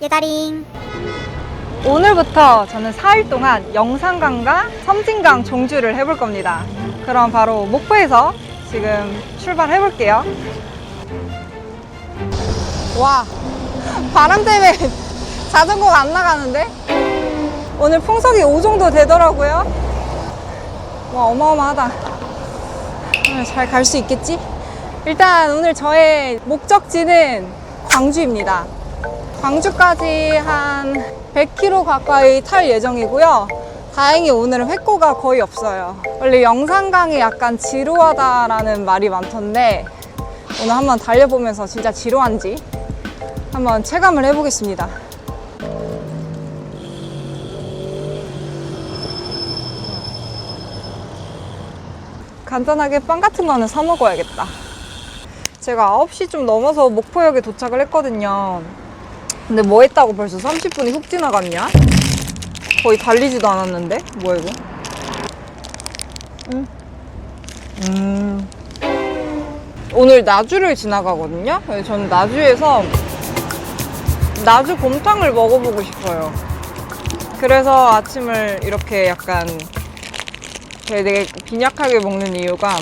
예다링. 오늘부터 저는 4일 동안 영산강과 섬진강 종주를 해볼 겁니다. 그럼 바로 목포에서 지금 출발해 볼게요. 와, 바람 때문에 자전거가 안 나가는데? 오늘 풍속이 5 정도 되더라고요. 와, 어마어마하다. 오늘 잘 갈 수 있겠지? 일단 오늘 저의 목적지는 광주입니다. 광주까지 한 100km 가까이 탈 예정이고요. 다행히 오늘은 획고가 거의 없어요. 원래 영산강이 약간 지루하다라는 말이 많던데 오늘 한번 달려보면서 진짜 지루한지 한번 체감을 해보겠습니다. 간단하게 빵 같은 거는 사 먹어야겠다. 제가 9시 좀 넘어서 목포역에 도착을 했거든요. 근데 뭐 했다고 벌써 30분이 훅 지나갔냐? 거의 달리지도 않았는데? 뭐야 이거? 오늘 나주를 지나가거든요? 저는 나주에서 나주 곰탕을 먹어보고 싶어요. 그래서 아침을 이렇게 약간 되게 빈약하게 먹는 이유가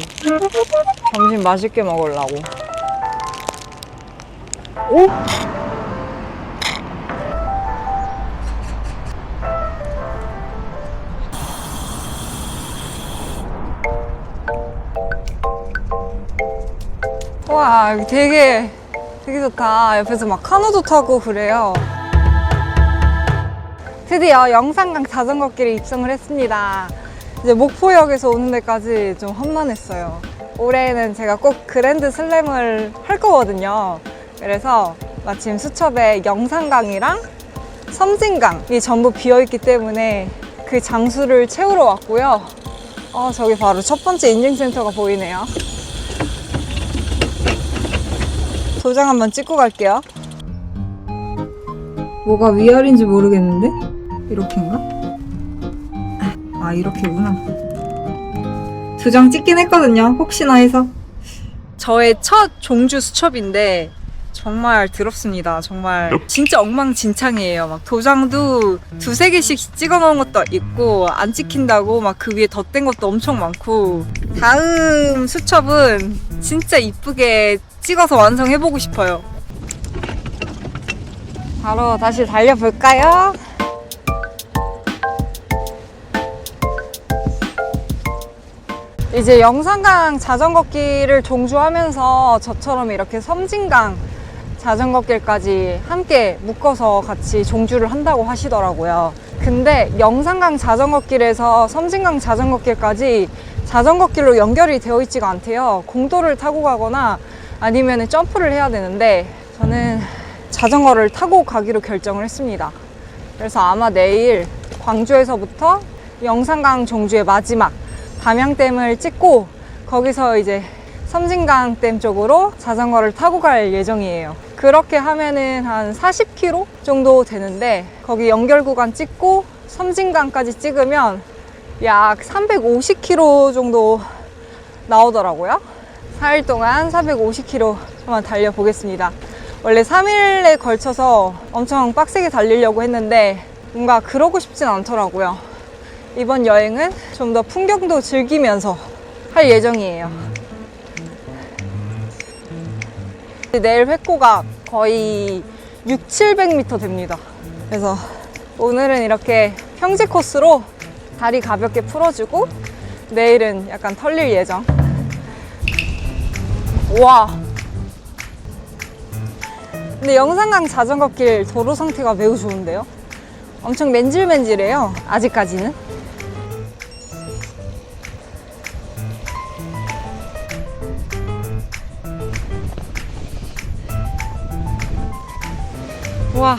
점심 맛있게 먹으려고. 오? 와, 여기 되게 좋다. 옆에서 막 카누도 타고 그래요. 드디어 영산강 자전거길에 입성을 했습니다. 이제 목포역에서 오는 데까지 좀 험난했어요. 올해는 제가 꼭 그랜드 슬램을 할 거거든요. 그래서 마침 수첩에 영산강이랑 섬진강이 전부 비어있기 때문에 그 장수를 채우러 왔고요. 저기 바로 첫 번째 인증센터가 보이네요. 도장 한번 찍고 갈게요. 뭐가 위아래인지 모르겠는데? 이렇게인가? 아, 이렇게구나. 도장 찍긴 했거든요. 혹시나 해서. 저의 첫 종주 수첩인데 정말 더럽습니다. 정말 진짜 엉망진창이에요. 막 도장도 2-3개씩 찍어 놓은 것도 있고 안 찍힌다고 막 그 위에 덧댄 것도 엄청 많고. 다음 수첩은 진짜 이쁘게 찍어서 완성해보고 싶어요. 바로 다시 달려볼까요? 이제 영산강 자전거길을 종주하면서 저처럼 이렇게 섬진강 자전거길까지 함께 묶어서 같이 종주를 한다고 하시더라고요. 근데 영산강 자전거길에서 섬진강 자전거길까지 자전거길로 연결이 되어 있지가 않대요. 공도를 타고 가거나 아니면 점프를 해야 되는데 저는 자전거를 타고 가기로 결정을 했습니다. 그래서 아마 내일 광주에서부터 영산강 종주의 마지막 담양댐을 찍고 거기서 이제 섬진강댐 쪽으로 자전거를 타고 갈 예정이에요. 그렇게 하면은 한 40km 정도 되는데 거기 연결 구간 찍고 섬진강까지 찍으면 약 350km 정도 나오더라고요. 4일 동안 450km 한번 달려보겠습니다. 원래 3일에 걸쳐서 엄청 빡세게 달리려고 했는데 뭔가 그러고 싶진 않더라고요. 이번 여행은 좀 더 풍경도 즐기면서 할 예정이에요. 내일 획고가 거의 600-700m 됩니다. 그래서 오늘은 이렇게 평지 코스로 다리 가볍게 풀어주고 내일은 약간 털릴 예정. 와, 근데 영산강 자전거길 도로 상태가 매우 좋은데요? 엄청 맨질맨질해요, 아직까지는. 와,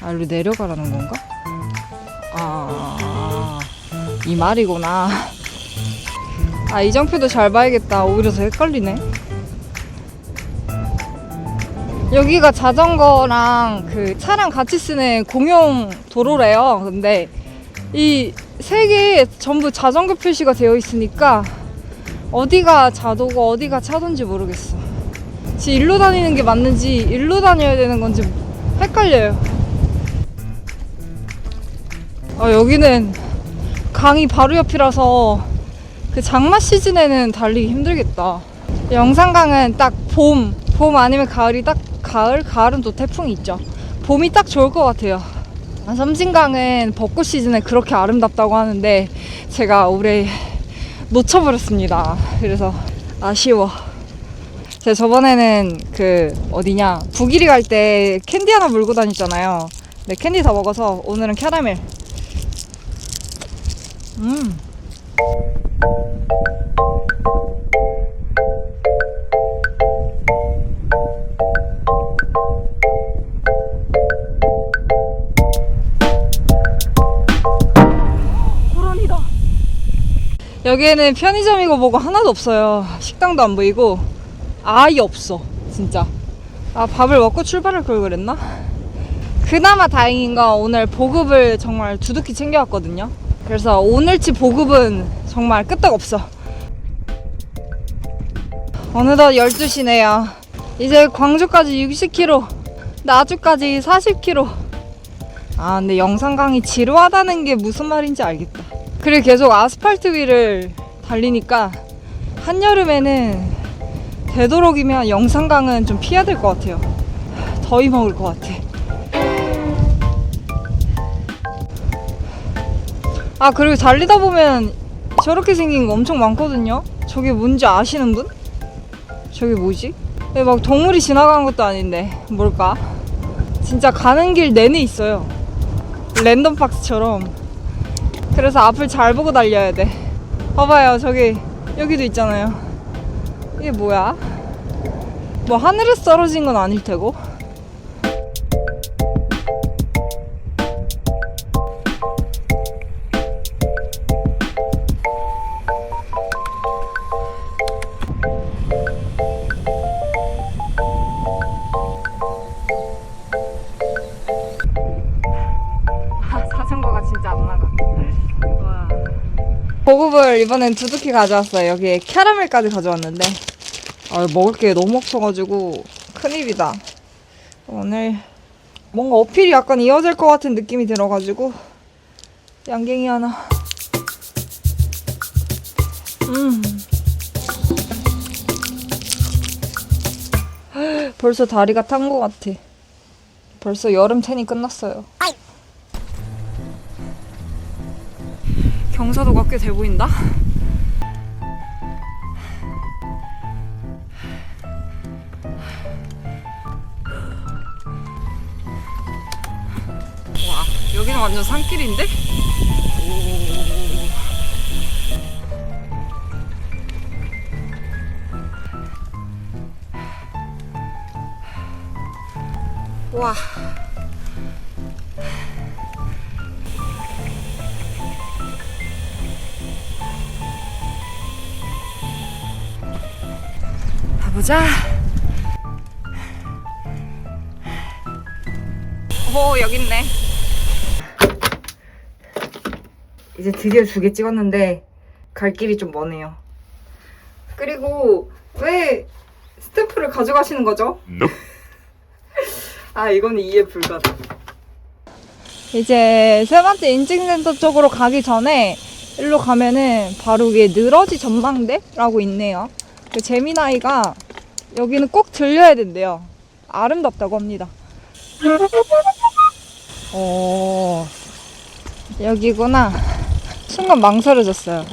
아, 일로 내려가라는 건가? 이 말이구나. 이정표도 잘 봐야겠다. 오히려 더 헷갈리네. 여기가 자전거랑 그 차랑 같이 쓰는 공용 도로래요. 근데 이 세 개에 전부 자전거 표시가 되어 있으니까 어디가 자도고 어디가 차도인지 모르겠어. 지금 일로 다니는 게 맞는지 일로 다녀야 되는 건지 헷갈려요. 여기는 강이 바로 옆이라서 그 장마 시즌에는 달리기 힘들겠다. 영산강은 딱 봄 아니면 가을이 딱 가을은 또 태풍이 있죠. 봄이 딱 좋을 것 같아요. 섬진강은 벚꽃 시즌에 그렇게 아름답다고 하는데 제가 올해 놓쳐버렸습니다. 그래서 아쉬워. 제가 저번에는 그 어디냐 북일이 갈 때 캔디 하나 물고 다녔잖아요. 네, 캔디 다 먹어서 오늘은 캐러멜. 호랑이다. 여기에는 편의점이고 뭐고 하나도 없어요. 식당도 안 보이고 아예 없어 진짜. 밥을 먹고 출발할 걸 그랬나? 그나마 다행인 건 오늘 보급을 정말 두둑히 챙겨왔거든요. 그래서 오늘치 보급은 정말 끄떡없어. 어느덧 12시네요 이제 광주까지 60km, 나주까지 40km. 근데 영산강이 지루하다는 게 무슨 말인지 알겠다. 그리고 계속 아스팔트 위를 달리니까 한여름에는 되도록이면 영산강은 좀 피해야 될 것 같아요. 더위 먹을 것 같아. 그리고 달리다 보면 저렇게 생긴 거 엄청 많거든요. 저게 뭔지 아시는 분? 저게 뭐지? 막 동물이 지나가는 것도 아닌데 뭘까? 진짜 가는 길 내내 있어요. 랜덤 박스처럼. 그래서 앞을 잘 보고 달려야 돼. 봐봐요, 저기 여기도 있잖아요. 이게 뭐야? 뭐 하늘에서 떨어진 건 아닐 테고. 자전거가 진짜 안 나가. 와. 보급을 이번엔 두둑히 가져왔어요. 여기에 캐러멜까지 가져왔는데 먹을 게 너무 없어가지고 큰일이다. 오늘 뭔가 어필이 약간 이어질 것 같은 느낌이 들어가지고 양갱이 하나. 벌써 다리가 탄 것 같아. 벌써 여름 텐이 끝났어요. 경사도가 꽤 돼 보인다? 와, 여기는 완전 산길인데? 와. 가보자. 여기 있네. 이제 드디어 2개 찍었는데 갈 길이 좀 머네요. 그리고 왜 스탬프를 가져가시는 거죠? 이거는 이해 불가다. 이제 세 번째 인증센터 쪽으로 가기 전에 일로 가면은 바로 위에 늘어지 전망대라고 있네요. 그 재미나이가 여기는 꼭 들려야 된대요. 아름답다고 합니다. 여기구나. 순간 망설여졌어요.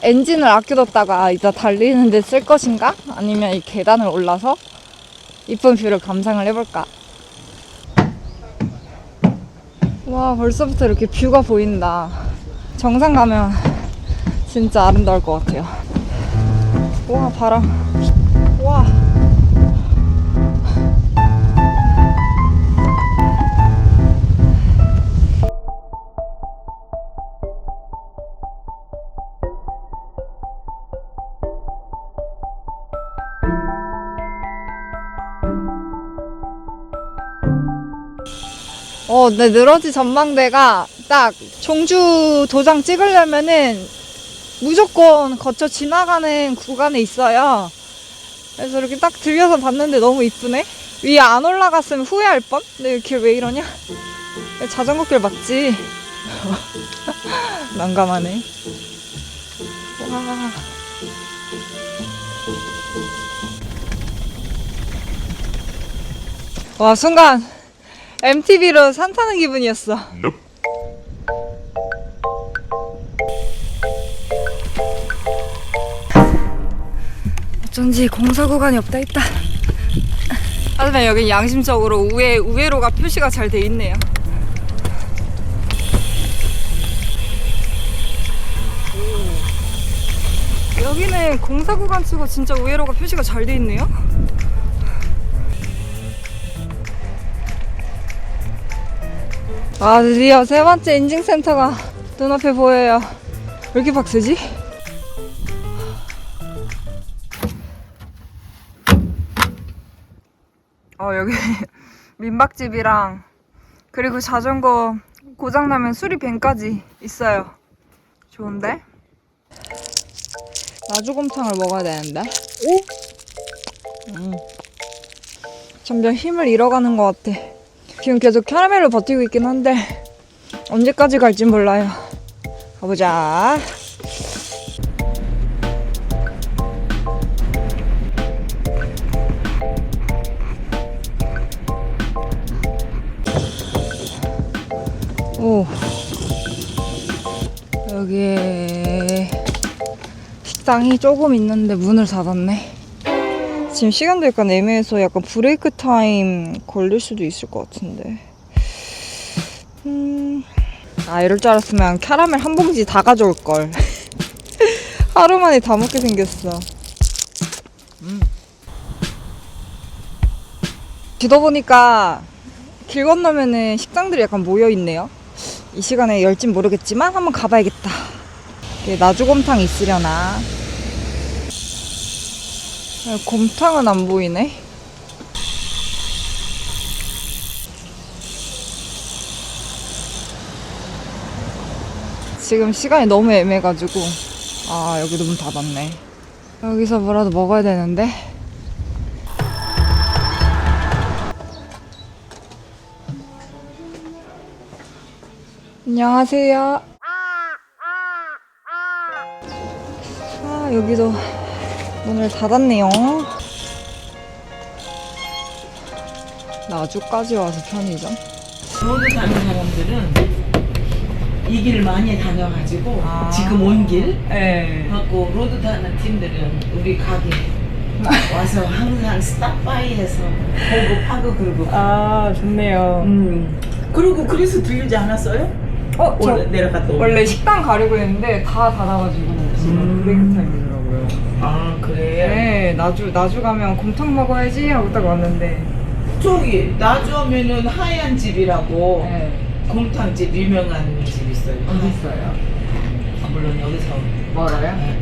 엔진을 아껴뒀다가 이따 달리는데 쓸 것인가? 아니면 이 계단을 올라서 이쁜 뷰를 감상을 해볼까? 와, 벌써부터 이렇게 뷰가 보인다. 정상 가면 진짜 아름다울 것 같아요. 와, 바람. 와. 네, 늘어지 전망대가 딱 종주 도장 찍으려면은 무조건 거쳐 지나가는 구간에 있어요. 그래서 이렇게 딱 들려서 봤는데 너무 이쁘네. 위에 안 올라갔으면 후회할 뻔? 근데 이 길 왜 이러냐? 자전거 길 맞지? 난감하네. 와, 순간 MTV로 산 타는 기분이었어. 어쩐지 공사 구간이 없다 했다. 하지만 여긴 양심적으로 우회로가 표시가 잘 돼 있네요. 여기는 공사 구간 치고 진짜 우회로가 표시가 잘 돼 있네요. 아, 드디어 세 번째 인증센터가 눈앞에 보여요. 왜 이렇게 빡세지? 여기 민박집이랑 그리고 자전거 고장나면 수리밴까지 있어요. 좋은데? 나주곰탕을 먹어야 되는데. 오? 점점 힘을 잃어가는 것 같아. 지금 계속 캐러멜로 버티고 있긴 한데 언제까지 갈진 몰라요. 가보자. 오, 여기에 식당이 조금 있는데 문을 닫았네. 지금 시간도 약간 애매해서 약간 브레이크 타임 걸릴 수도 있을 것 같은데. 이럴 줄 알았으면 캐러멜 한 봉지 다 가져올 걸. 하루 만에 다 먹게 생겼어. 지도 보니까 길 건너면은 식당들이 약간 모여 있네요. 이 시간에 열진 모르겠지만 한번 가봐야겠다. 나주곰탕 있으려나? 곰탕은 안 보이네. 지금 시간이 너무 애매해가지고. 여기도 문 닫았네. 여기서 뭐라도 먹어야 되는데. 안녕하세요. 여기도 문을 닫았네요. 나주까지 와서 편의점. 로드 사는 사람들은 이 길을 많이 다녀가지고 지금 온 길 갖고 로드 타는 팀들은 우리 가게 와서 항상 스탑바이해서 보고 파고 그러고. 좋네요. 그리고 그래서 들리지 않았어요? 원래 내려갔다 오고. 원래 식당 가려고 했는데 다 닫아가지고 지금 브레이크 타임이더라고요. 그래? 네, 나주 가면 곰탕 먹어야지 하고 딱 왔는데. 저기 나주 오면은 하얀 집이라고 네. 곰탕집 유명한 집 있어요. 어디 있어요? 물론 여기서 멀어요? 네.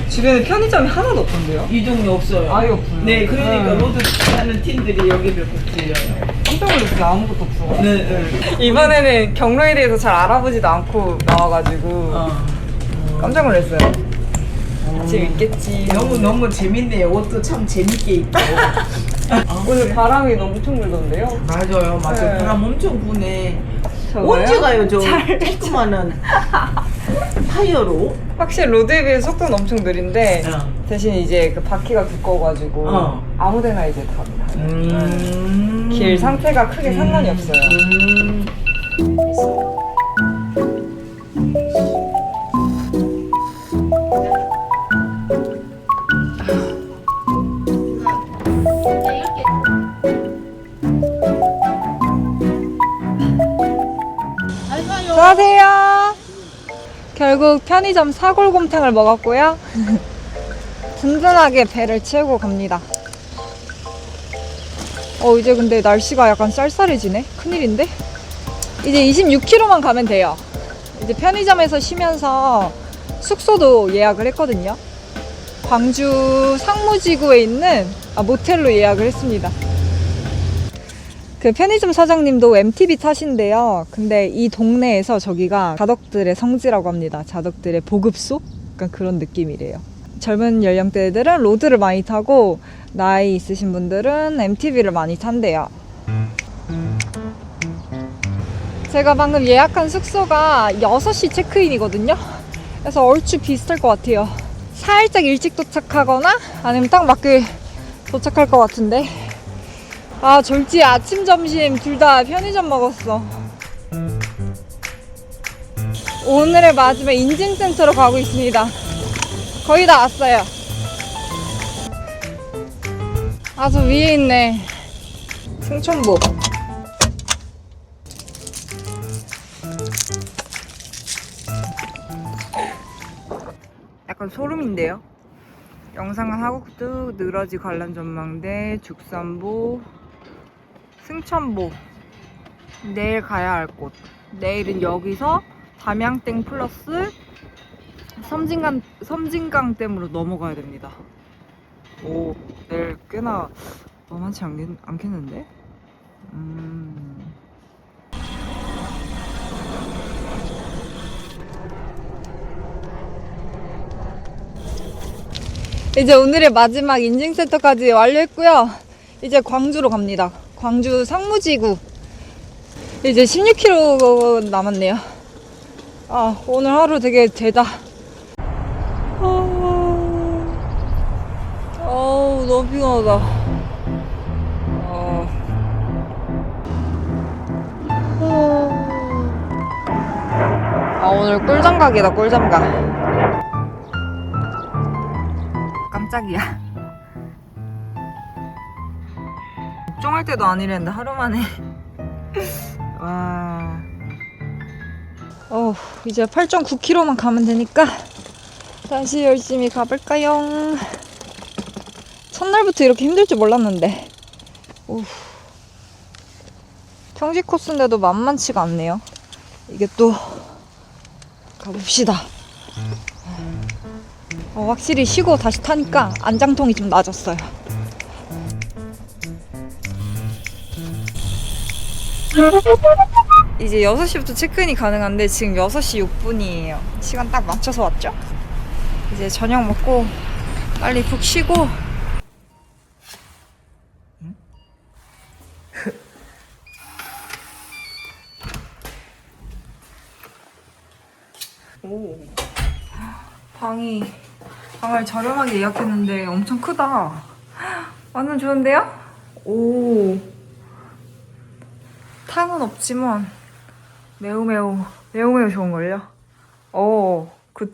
주변에 편의점이 하나도 없던데요? 이 동네 없어요. 아예 없어요. 네, 그러니까 네. 로드 타는 팀들이 여기를 꼭 들려요. 깜짝 놀랐어요. 아무것도 없어. 네. 이번에는 경로에 대해서 잘 알아보지도 않고 나와가지고 깜짝 놀랐어요. 재밌겠지. 너무 재밌네요. 옷도 참 재밌게 입고. 오늘 바람이 엄청 불던데요? 맞아요. 네. 바람 엄청 부네. 저거요? 언제 가요, 저 조그마한 타이어로? 확실히 로드에 비해 속도는 엄청 느린데 대신 이제 그 바퀴가 두꺼워가지고 아무데나 이제 다 길 상태가 크게 상관이 없어요. 안녕하세요. 결국 편의점 사골곰탕을 먹었고요. 든든하게 배를 채우고 갑니다. 이제 근데 날씨가 약간 쌀쌀해지네. 큰일인데? 이제 26km만 가면 돼요. 이제 편의점에서 쉬면서 숙소도 예약을 했거든요. 광주 상무지구에 있는 모텔로 예약을 했습니다. 그 편의점 사장님도 MTB 타신대요. 근데 이 동네에서 저기가 자덕들의 성지라고 합니다. 자덕들의 보급소? 약간 그런 느낌이래요. 젊은 연령대들은 로드를 많이 타고 나이 있으신 분들은 MTB를 많이 탄대요. 제가 방금 예약한 숙소가 6시 체크인이거든요. 그래서 얼추 비슷할 것 같아요. 살짝 일찍 도착하거나 아니면 딱 맞게 도착할 것 같은데. 아, 졸지에 아침 점심 둘 다 편의점 먹었어. 오늘의 마지막 인증센터로 가고 있습니다. 거의 다 왔어요. 아, 저 위에 있네. 승천보. 약간 소름인데요. 영상은 하곡도, 늘어지 관람 전망대, 죽산보, 승천보. 내일 가야 할 곳. 내일은 여기서 담양댐 플러스 섬진강댐으로 넘어가야 됩니다. 오, 내일 꽤나 만만치 않겠는데? 이제 오늘의 마지막 인증센터까지 완료했고요. 이제 광주로 갑니다. 광주 상무지구. 이제 16km 남았네요. 아, 오늘 하루 되게 되다. 어우, 너무 피곤하다. 아, 오늘 꿀잠각이다, 꿀잠각. 깜짝이야. 걱정할 때도 아니랬는데 하루 만에. 와. 이제 8.9km만 가면 되니까 다시 열심히 가볼까요? 첫날부터 이렇게 힘들 줄 몰랐는데. 평지 코스인데도 만만치가 않네요. 이게 또 가봅시다. 확실히 쉬고 다시 타니까 안장통이 좀 나아졌어요. 이제 6시부터 체크인이 가능한데 지금 6시 6분이에요. 시간 딱 맞춰서 왔죠? 이제 저녁 먹고 빨리 푹 쉬고. 오, 방을 저렴하게 예약했는데 엄청 크다. 완전 좋은데요? 오, 탕은 없지만 매우 좋은걸요? 오, 굿.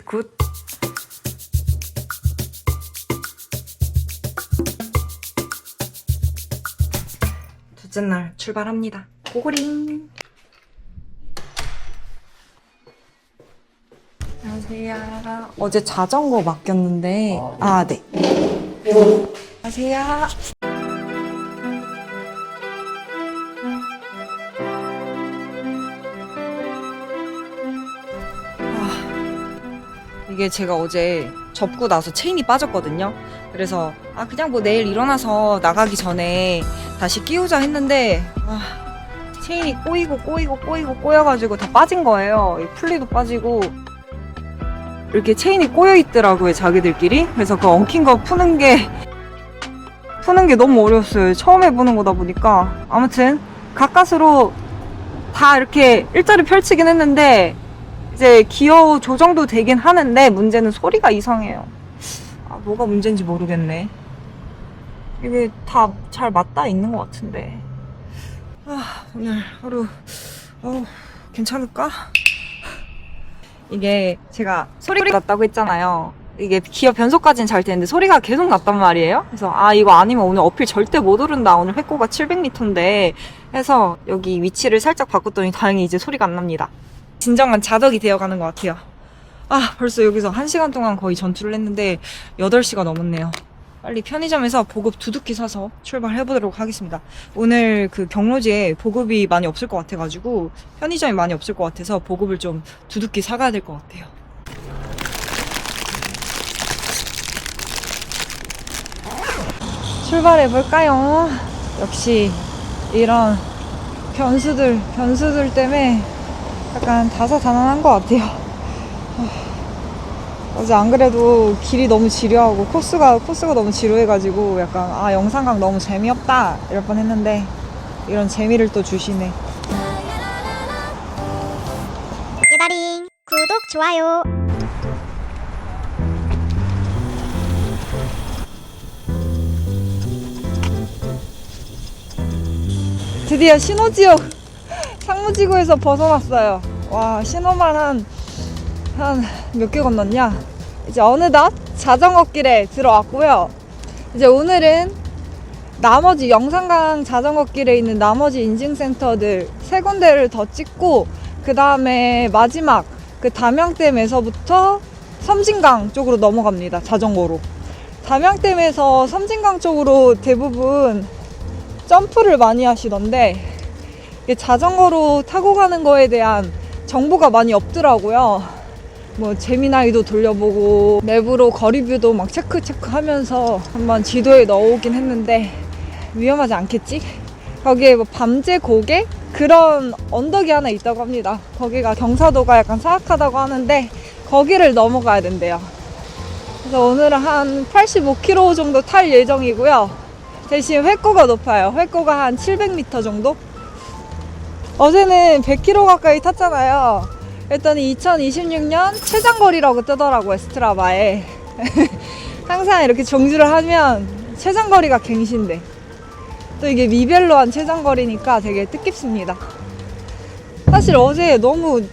둘째 날 출발합니다. 고고링. 안녕하세요. 어제 자전거 맡겼는데, 네. 안녕하세요. 이게 제가 어제 접고 나서 체인이 빠졌거든요. 그래서 그냥 뭐 내일 일어나서 나가기 전에 다시 끼우자 했는데 체인이 꼬여가지고 다 빠진 거예요. 이 풀리도 빠지고 이렇게 체인이 꼬여 있더라고요, 자기들끼리. 그래서 그 엉킨 거 푸는 게 너무 어려웠어요. 처음 해보는 거다 보니까. 아무튼 가까스로 다 이렇게 일자로 펼치긴 했는데 이제 기어 조정도 되긴 하는데 문제는 소리가 이상해요. 뭐가 문제인지 모르겠네. 이게 다 잘 맞닿아 있는 것 같은데. 오늘 하루 괜찮을까? 이게 제가 소리가 났다고 했잖아요. 이게 기어 변속까지는 잘 되는데 소리가 계속 났단 말이에요. 그래서 이거 아니면 오늘 어필 절대 못 오른다. 오늘 획고가 700m인데 해서 여기 위치를 살짝 바꿨더니 다행히 이제 소리가 안 납니다. 진정한 자덕이 되어가는 것 같아요. 벌써 여기서 1시간 동안 거의 전투를 했는데 8시가 넘었네요. 빨리 편의점에서 보급 두둑히 사서 출발해보도록 하겠습니다. 오늘 그 경로지에 보급이 많이 없을 것 같아가지고 편의점이 많이 없을 것 같아서 보급을 좀 두둑히 사가야 될 것 같아요. 출발해볼까요? 역시 이런 변수들 때문에 약간 다사다난한 것 같아요. 어제 안 그래도 길이 너무 지루하고 코스가 너무 지루해가지고 약간 영상각 너무 재미없다 이럴 뻔했는데 이런 재미를 또 주시네. 예다링 구독 좋아요. 드디어 신호지역 상무지구에서 벗어났어요. 와, 신호만 한 몇 개 건넜냐? 이제 어느덧 자전거길에 들어왔고요. 이제 오늘은 나머지 영산강 자전거길에 있는 나머지 인증센터들 3군데를 더 찍고 그 다음에 마지막 그 담양댐에서부터 섬진강 쪽으로 넘어갑니다. 자전거로. 담양댐에서 섬진강 쪽으로 대부분 점프를 많이 하시던데 자전거로 타고 가는 거에 대한 정보가 많이 없더라고요. 뭐 재미나이도 돌려보고 내부로 거리뷰도 막 체크하면서 한번 지도에 넣어오긴 했는데 위험하지 않겠지? 거기에 뭐 밤제 고개? 그런 언덕이 하나 있다고 합니다. 거기가 경사도가 약간 사악하다고 하는데 거기를 넘어가야 된대요. 그래서 오늘은 한 85km 정도 탈 예정이고요. 대신 회고가 높아요. 회고가 한 700m 정도? 어제는 100km 가까이 탔잖아요. 그랬더니 2026년 최장거리라고 뜨더라고요, 스트라바에. 항상 이렇게 종주를 하면 최장거리가 갱신돼. 또 이게 미벨로한 최장거리니까 되게 뜻깊습니다. 사실 어제 너무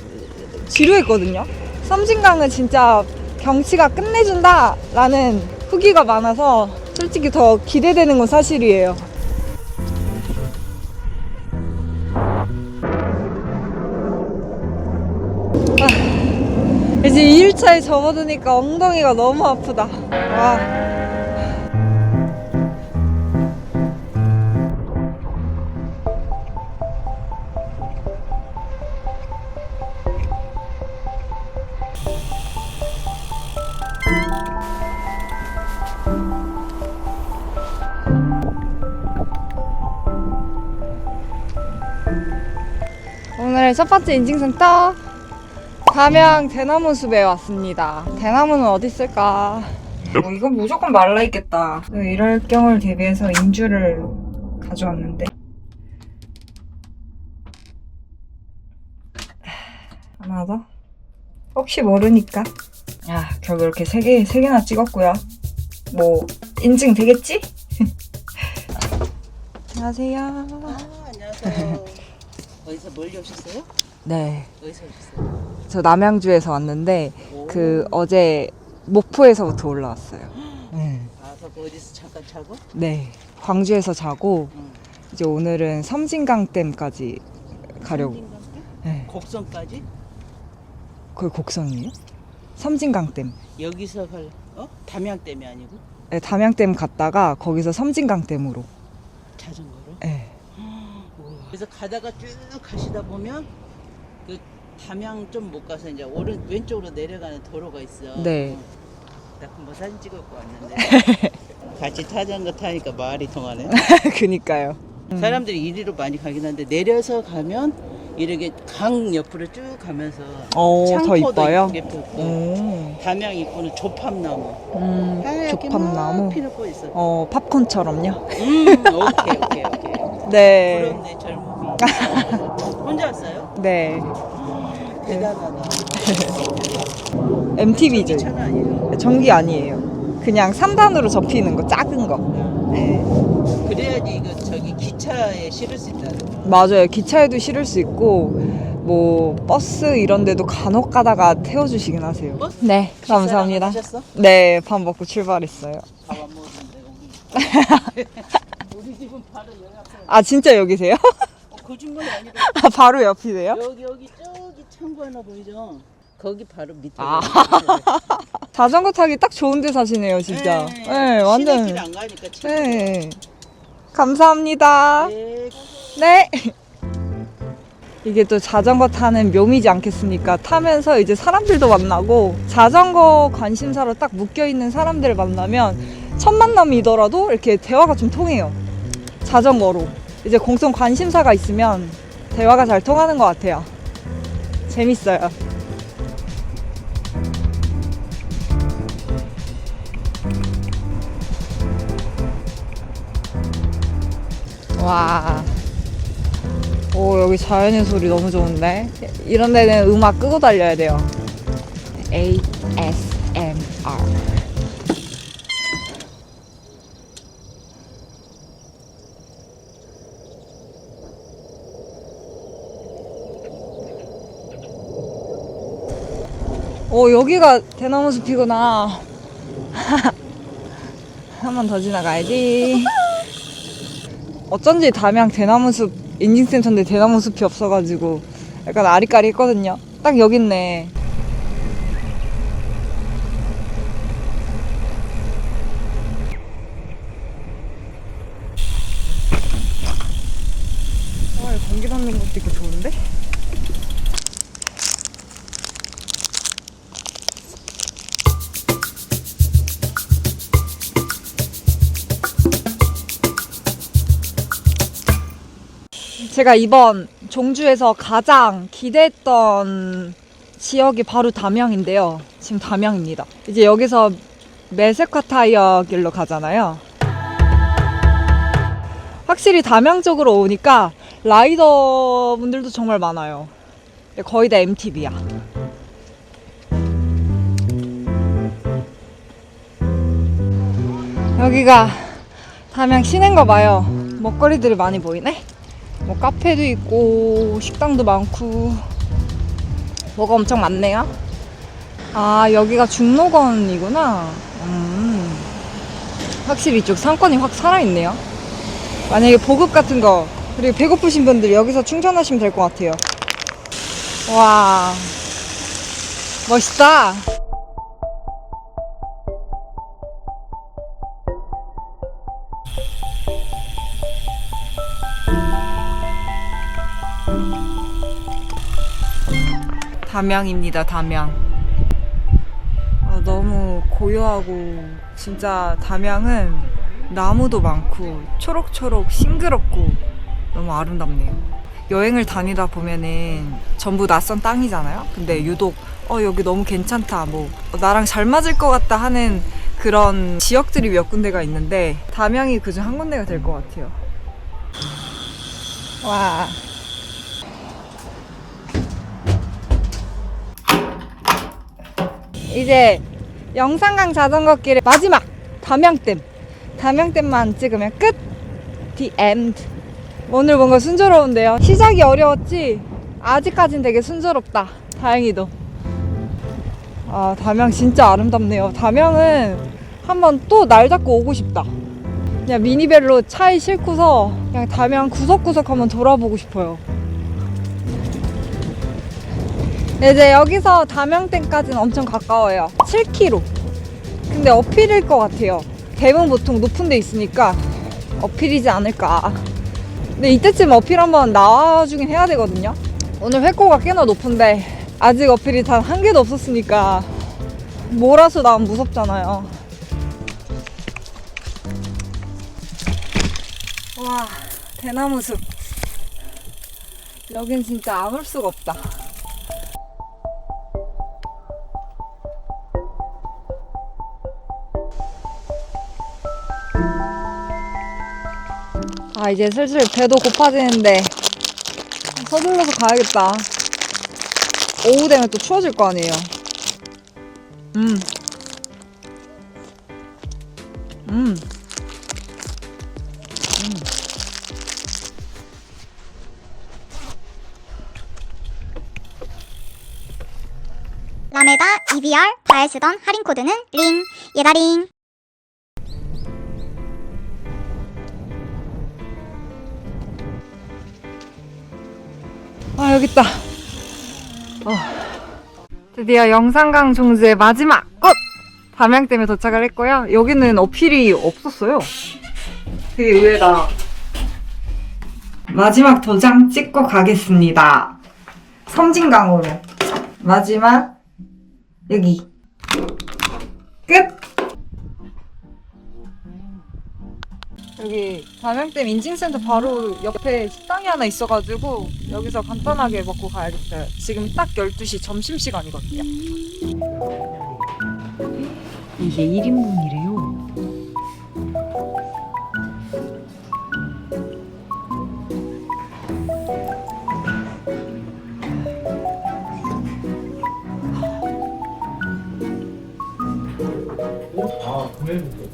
지루했거든요. 섬진강은 진짜 경치가 끝내준다 라는 후기가 많아서 솔직히 더 기대되는 건 사실이에요. 이제 2일차에 접어드니까 엉덩이가 너무 아프다. 와. 오늘 첫 번째 인증센터 담양 대나무 숲에 왔습니다. 대나무는 어디 있을까? 이건 무조건 말라 있겠다. 이럴 경우를 대비해서 인주를 가져왔는데 하나 더? 혹시 모르니까. 결국 이렇게 3개나 찍었고요. 뭐 인증 되겠지? 안녕하세요. 안녕하세요. 어디서 멀리 오셨어요? 네. 어디서 오셨어요? 저 남양주에서 왔는데 어제 목포에서부터 올라왔어요. 네. 그거 어디서 잠깐 자고? 네. 광주에서 자고 이제 오늘은 섬진강댐까지 가려고. 섬진강댐? 네. 곡성까지? 거기 곡성이에요? 섬진강댐. 여기서 담양댐이 아니고? 네, 담양댐 갔다가 거기서 섬진강댐으로. 자전거로? 네. 그래서 가다가 쭉 가시다 보면 그 담양 좀 못 가서 이제 왼쪽으로 내려가는 도로가 있어. 네. 나 뭐 사진 찍었고 왔는데 같이 자전거 타니까 말이 통하네. 그니까요. 사람들이 이리로 많이 가긴 한데 내려서 가면 이렇게 강 옆으로 쭉 가면서 더 창포도 이뻐요? 이쁘게 폈고 담양 입구는 조팝나무 하얗게 조팝나무? 막 피놓고 있어. 팝콘처럼요? 오케이. 네. 부럽네 젊음이. 혼자 왔어요? 네. 대단하다. MTB죠. 전기 차는 아니에요? 전기 아니에요. 그냥 3단으로 접히는 거, 작은 거. 네. 그래야지 이거 기차에 실을 수 있다는 거. 맞아요. 기차에도 실을 수 있고 뭐 버스 이런 데도 간혹 가다가 태워주시긴 하세요. 버스? 네, 감사합니다. 하셨어? 네, 밥 먹고 출발했어요. 밥 안 먹었는데 우리 집은 바로 여기 앞에. 진짜 여기세요? 거짓말이 아니라 바로 옆이세요? 여기 저기 창고 하나 보이죠? 거기 바로 밑에. 자전거 타기 딱 좋은 데 사시네요, 진짜. 네, 완전. 시내길 안 가니까 참. 네. 감사합니다. 네. 네. 이게 또 자전거 타는 묘미지 않겠습니까? 타면서 이제 사람들도 만나고 자전거 관심사로 딱 묶여있는 사람들을 만나면 첫 만남이더라도 이렇게 대화가 좀 통해요. 자전거로. 이제 공통 관심사가 있으면 대화가 잘 통하는 것 같아요. 재밌어요. 와. 오, 여기 자연의 소리 너무 좋은데? 이런 데는 음악 끄고 달려야 돼요. ASMR. 오, 여기가 대나무 숲이구나. 한 번 더 지나가야지. 어쩐지 담양 대나무 숲 인증센터인데 대나무 숲이 없어가지고 약간 아리까리 했거든요. 딱 여기 있네. 와, 공기 받는 것도 있고 좋은데? 제가 이번 종주에서 가장 기대했던 지역이 바로 담양인데요. 지금 담양입니다. 이제 여기서 매세카 타이어 길로 가잖아요. 확실히 담양 쪽으로 오니까 라이더 분들도 정말 많아요. 거의 다 MTB야. 여기가 담양 시내인가 봐요. 먹거리들이 많이 보이네. 뭐 카페도 있고 식당도 많고 뭐가 엄청 많네요. 아, 여기가 중록원이구나. 확실히 이쪽 상권이 확 살아있네요. 만약에 보급 같은 거 그리고 배고프신 분들 여기서 충전하시면 될 것 같아요. 와, 멋있다. 담양입니다, 담양. 너무 고요하고 진짜 담양은 나무도 많고 초록초록 싱그럽고 너무 아름답네요. 여행을 다니다 보면은 전부 낯선 땅이잖아요. 근데 유독 여기 너무 괜찮다, 뭐 나랑 잘 맞을 것 같다 하는 그런 지역들이 몇 군데가 있는데 담양이 그중 한 군데가 될 것 같아요. 와. 이제 영산강 자전거길의 마지막 담양댐만 찍으면 끝! The end. 오늘 뭔가 순조로운데요. 시작이 어려웠지 아직까진 되게 순조롭다. 다행히도. 아, 담양 진짜 아름답네요. 담양은 한번 또 날 잡고 오고 싶다. 그냥 미니벨로 차에 싣고서 그냥 담양 구석구석 한번 돌아보고 싶어요. 이제 여기서 담양댐까지는 엄청 가까워요. 7km. 근데 어필일 것 같아요. 댐은 보통 높은 데 있으니까 어필이지 않을까. 근데 이때쯤 어필 한번 나와주긴 해야 되거든요. 오늘 회고가 꽤나 높은데 아직 어필이 단 한 개도 없었으니까 몰아서 나오면 무섭잖아요. 와, 대나무 숲. 여긴 진짜 안 올 수가 없다. 아, 이제 슬슬 배도 고파지는데 서둘러서 가야겠다. 오후 되면 또 추워질 거 아니에요. 라메다 EBR 잘 쓰던 할인 코드는 링 예다링. 아, 여기 있다. 드디어 영산강 종주의 마지막 꽃! 담양댐에 도착을 했고요. 여기는 어필이 없었어요. 되게 의외다. 마지막 도장 찍고 가겠습니다. 섬진강으로. 마지막 여기. 끝! 여기 담양댐 인증센터 바로 옆에 식당이 하나 있어가지고 여기서 간단하게 먹고 가야겠어요. 지금 딱 12시 점심시간이거든요. 이게 1인분이래요. 아,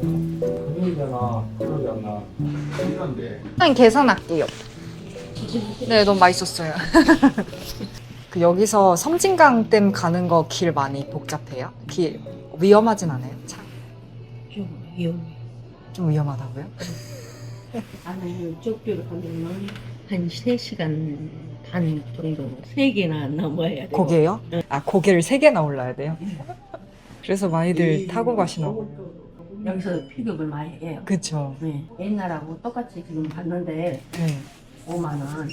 금요일이잖아. 기억이 안 나. 시간인데. 일단 계산할게요. 네, 너무 맛있었어요. 그 여기서 섬진강댐 가는 거 길 많이 복잡해요? 길 위험하진 않아요? 차? 좀 위험해. 좀 위험하다고요? 아니, 쪽쪽으로 가면 한 3시간 반 정도, 3개나 넘어야 돼. 고개요? 아, 고개를 3개나 올라야 돼요? 그래서 많이들 타고 가시나 봐요. 여기서 픽업을 많이 해요. 그쵸. 네. 옛날하고 똑같이 지금 봤는데 네. 5만 원.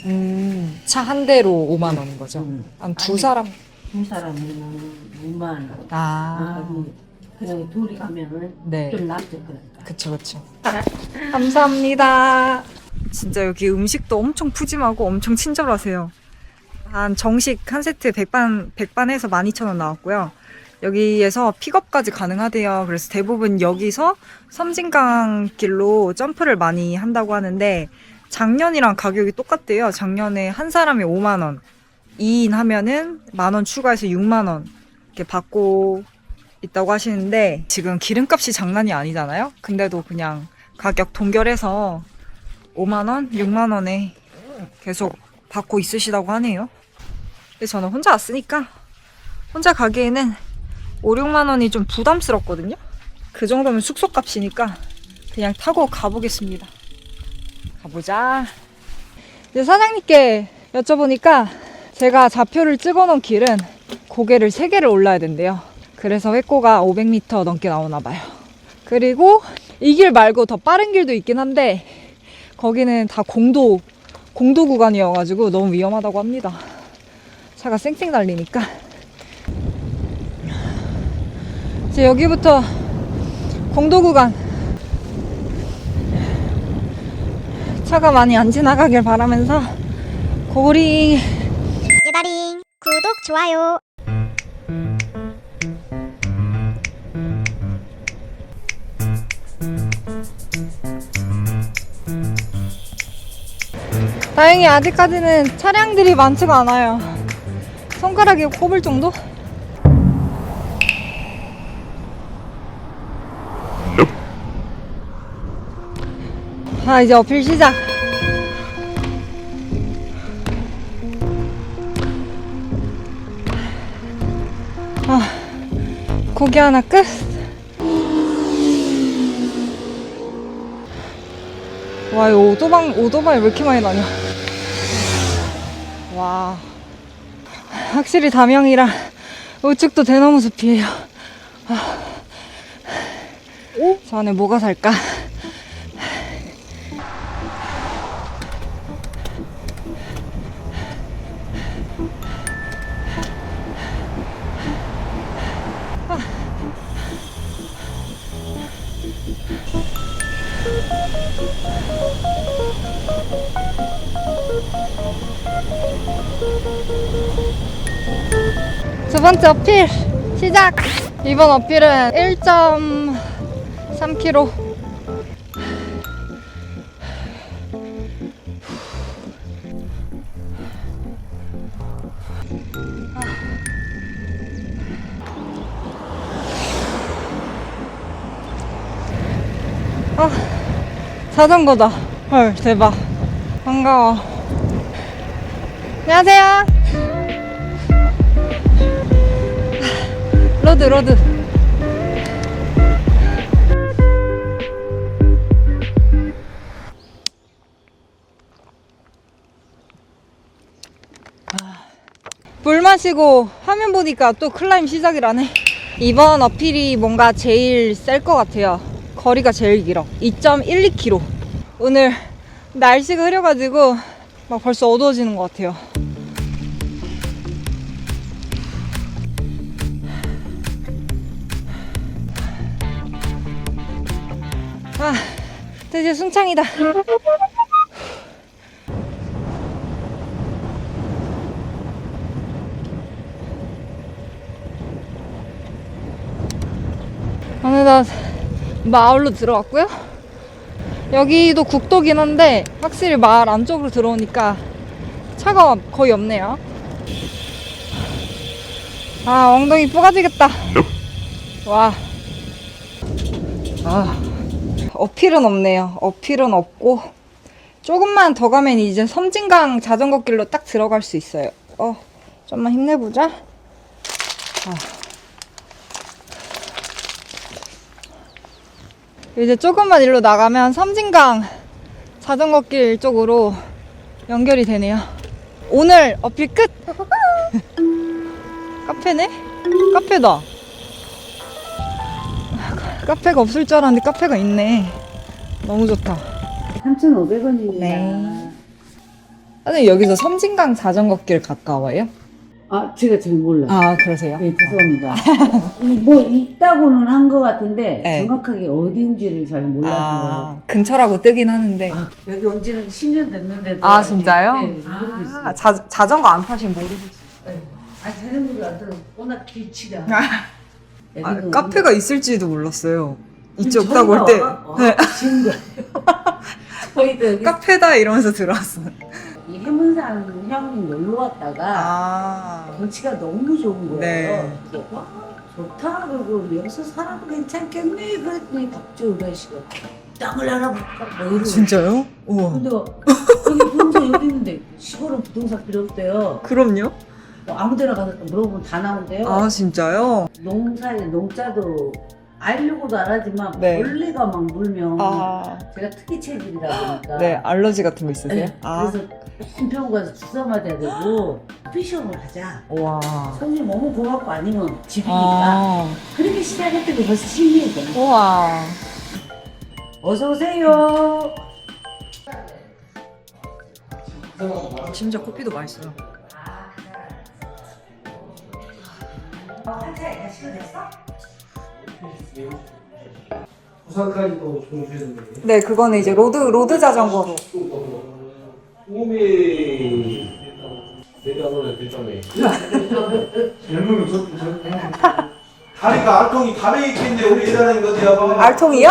차 한 대로 5만 원인 거죠? 한 두 아니, 사람? 두 사람이면 6만 원. 아, 그냥 둘이 가면은 네. 좀 낫죠, 그러니까. 그쵸, 그쵸. 감사합니다. 진짜 여기 음식도 엄청 푸짐하고 엄청 친절하세요. 한 정식 한 세트 백반에서 12,000원 나왔고요. 여기에서 픽업까지 가능하대요. 그래서 대부분 여기서 섬진강 길로 점프를 많이 한다고 하는데 작년이랑 가격이 똑같대요. 작년에 한 사람에 5만 원, 2인 하면은 10,000원 추가해서 6만 원 이렇게 받고 있다고 하시는데 지금 기름값이 장난이 아니잖아요. 근데도 그냥 가격 동결해서 5만 원, 6만 원에 계속 받고 있으시다고 하네요. 근데 저는 혼자 왔으니까 혼자 가기에는 5, 6만 원이 좀 부담스럽거든요. 그 정도면 숙소값이니까 그냥 타고 가보겠습니다. 가보자. 이제 사장님께 여쭤보니까 제가 좌표를 찍어놓은 길은 고개를 3개를 올라야 된대요. 그래서 회꼬가 500m 넘게 나오나 봐요. 그리고 이 길 말고 더 빠른 길도 있긴 한데 거기는 다 공도 구간이어가지고 너무 위험하다고 합니다. 차가 쌩쌩 달리니까. 이제 여기부터 공도 구간 차가 많이 안 지나가길 바라면서 고링. 예다링 구독 좋아요. 다행히 아직까지는 차량들이 많지가 않아요. 손가락에 꼽을 정도? 자, 이제 어필 시작. 고기 하나 끝. 와, 이 오토바이 왜 이렇게 많이 다녀? 와, 확실히 담양이라 우측도 대나무 숲이에요. 저 안에 뭐가 살까? 두 번째 어필 시작! 이번 어필은 1.3km. 자전거다. 헐, 대박. 반가워. 안녕하세요. 로드. 물 마시고 화면 보니까 또 클라임 시작이라네. 이번 어필이 뭔가 제일 셀 것 같아요. 거리가 제일 길어. 2.12km. 오늘 날씨가 흐려가지고 막 벌써 어두워지는 것 같아요. 이제 순창이다. 어느덧 마을로 들어왔고요. 여기도 국도긴 한데 확실히 마을 안쪽으로 들어오니까 차가 거의 없네요. 아, 엉덩이 뿌가지겠다. 와. 아, 어필은 없네요. 어필은 없고 조금만 더 가면 이제 섬진강 자전거 길로 딱 들어갈 수 있어요. 좀만 힘내보자. 이제 조금만 일로 나가면 섬진강 자전거 길 쪽으로 연결이 되네요. 오늘 어필 끝! 카페네? 카페다. 카페가 없을 줄 알았는데 카페가 있네. 너무 좋다. 3,500원입니다. 네. 선생님, 여기서 섬진강 자전거 길 가까워요? 아, 제가 잘 몰라요. 아, 그러세요? 네, 죄송합니다. 뭐 있다고는 한 것 같은데 네. 정확하게 어디인지를 잘 몰라서. 아, 근처라고 뜨긴 하는데. 여기 온 지는 10년 됐는데도. 아, 진짜요? 네, 모르고 있어요. 아, 자전거 안 타시면 모르겠어요. 네. 아, 자전거를 안 들어. 워낙 길치가. 아, 카페가 있을지도 몰랐어요. 이쪽 딱 올 때. 네. 지은 거예요. 저희도 여기 카페다 이러면서 들어왔어요. 이 해문산 형님 놀러 왔다가 아. 경치가 너무 좋은 거예요. 네. 그래서 와, 좋다. 그리고 여기서 살아도 괜찮겠네. 그랬더니 갑자기 우리씨가 땅을 알아볼까? 뭐 이러고. 진짜요? 우와. 근데 여기 부동산 여기 있는데 시골은 부동산 필요 없대요. 그럼요? 뭐 아무 데나 가서 물어보면 다 나온대요. 아, 진짜요? 농사에 농자도 알려고도 안 하지만 네. 벌레가 막 물면 아. 제가 특이 체질이다 보니까 네, 알러지 같은 거 있으세요? 네, 아. 그래서 병원 가서 주사 맞아야 되고 피시업을 하자. 와. 손님 너무 고맙고 아니면 집이니까 아. 그렇게 시작했더니 벌써 10년이 됐네. 우와. 어서 오세요. 심지어 커피도 맛있어요. 부산까지도 종주했는데 네, 그거는 이제 로드 자전거로. 꿈이 내가 너네 됐다며 젊으면 좋지 다리가 알통이 담에 있겠네 우리 일하는 거지야 알통이요?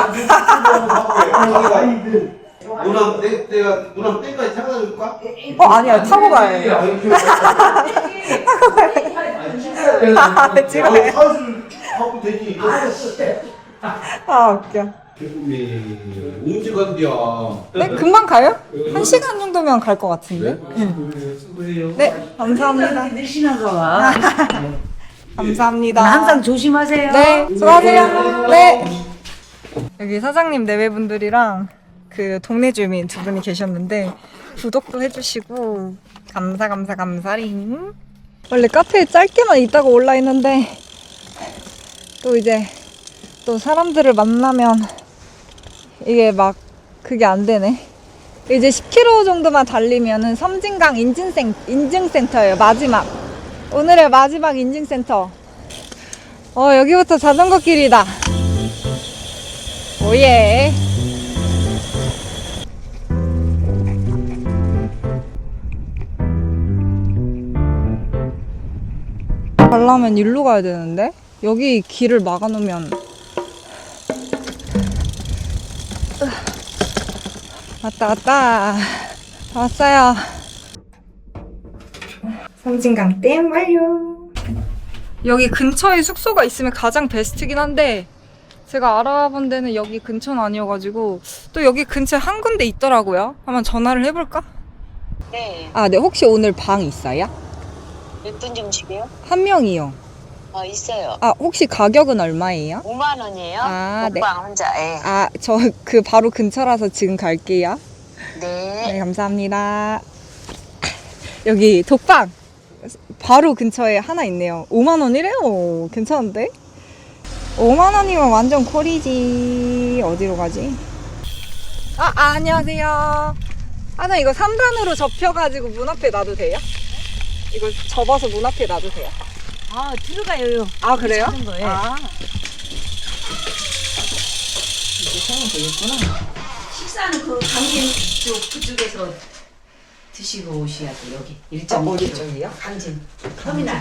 누나 내가 누나 때까지 타다 줄까? 아니야, 타고 가요. 찍어요. 사술 하고 되지 아, 웃겨. 언제 간디야 네, 금방 가요? 1시간 정도면 갈 것 같은데? 수고해요 네, 감사합니다. 늘씬한가 봐. 감사합니다. 항상 조심하세요. 네, 수고하세요. 네. 여기 사장님 내외분들이랑 그 동네 주민 두 분이 계셨는데 구독도 해주시고 감사링. 원래 카페에 짧게만 있다가 올라 있는데 또 이제 또 사람들을 만나면 이게 막 그게 안 되네. 이제 10km 정도만 달리면은 섬진강 인증센터예요. 마지막. 오늘의 마지막 인증센터. 여기부터 자전거 길이다. 오예. 가려면 일로 가야 되는데? 여기 길을 막아놓으면. 왔다. 왔어요. 섬진강 댐 완료. 여기 근처에 숙소가 있으면 가장 베스트긴 한데 제가 알아본 데는 여기 근처는 아니어가지고 또 여기 근처에 한 군데 있더라고요. 한번 전화를 해볼까? 네, 네. 혹시 오늘 방 있어요? 몇 분 정식이요? 한 명이요. 있어요. 혹시 가격은 얼마예요? 5만 원이에요. 네. 독방 혼자. 예. 저 그 바로 근처라서 지금 갈게요. 네. 네, 감사합니다. 여기 독방 바로 근처에 하나 있네요. 5만 원이래요. 괜찮은데? 5만 원이면 완전 콜이지. 어디로 가지? 안녕하세요. 이거 3단으로 접혀가지고 문 앞에 놔도 돼요? 이거 접어서 문 앞에 놔도 돼요? 들어가요. 그래요? 자전거에. 아. 이제 사면 되겠구나. 식사는 그 강진 그쪽에서 드시고 오셔야 돼. 여기 1.2km. 어디 쪽이요? 강진 터미널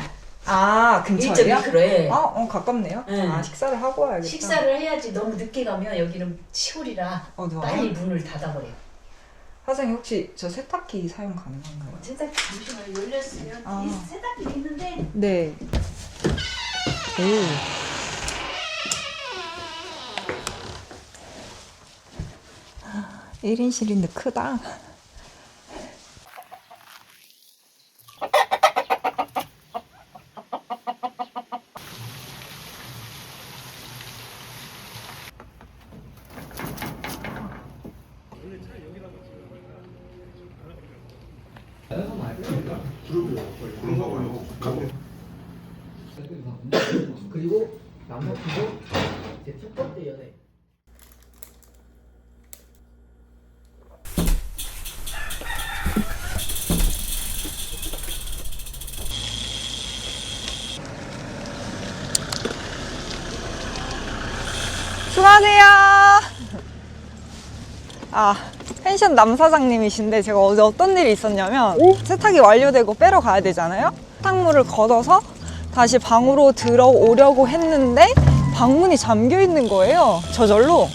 아, 근처에요? 1.2km에 가깝네요. 네. 아, 식사를 하고 와야겠다. 식사를 해야지. 너무 늦게 가면 여기는 시골이라 어두워요? 빨리 문을 닫아버려요. 사장님 혹시 저 세탁기 사용 가능한가요? 세탁기 잠시만 열렸어요. 아. 이 세탁기 있는데 네. 오. 1인실인데 크다. 그리고 남자친구 이제 첫 번째 연애. 수고하세요. 아, 펜션 남사장님이신데 제가 어제 어떤 일이 있었냐면 세탁이 완료되고 빼러 가야 되잖아요. 세탁물을 걷어서 다시 방으로 들어오려고 했는데 방문이 잠겨 있는 거예요. 저절로.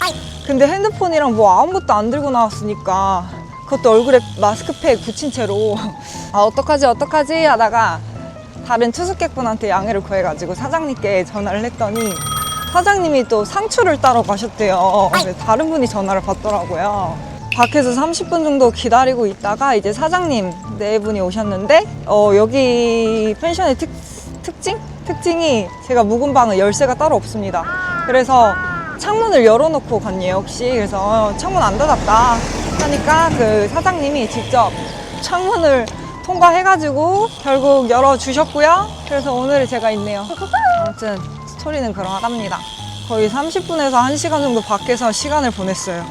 근데 핸드폰이랑 뭐 아무것도 안 들고 나왔으니까 그것도 얼굴에 마스크팩 붙인 채로 아, 어떡하지 하다가 다른 투숙객분한테 양해를 구해가지고 사장님께 전화를 했더니 사장님이 또 상추를 따러 가셨대요. 그래서 다른 분이 전화를 받더라고요. 밖에서 30분 정도 기다리고 있다가 이제 사장님 네 분이 오셨는데 여기 펜션의 특징이 제가 묵은 방은 열쇠가 따로 없습니다. 그래서 창문을 열어놓고 갔네요, 혹시. 그래서 창문 안 닫았다 하니까 그 사장님이 직접 창문을 통과해가지고 결국 열어주셨고요. 그래서 오늘 제가 있네요. 아무튼 스토리는 그러합니다. 거의 30분에서 1시간 정도 밖에서 시간을 보냈어요.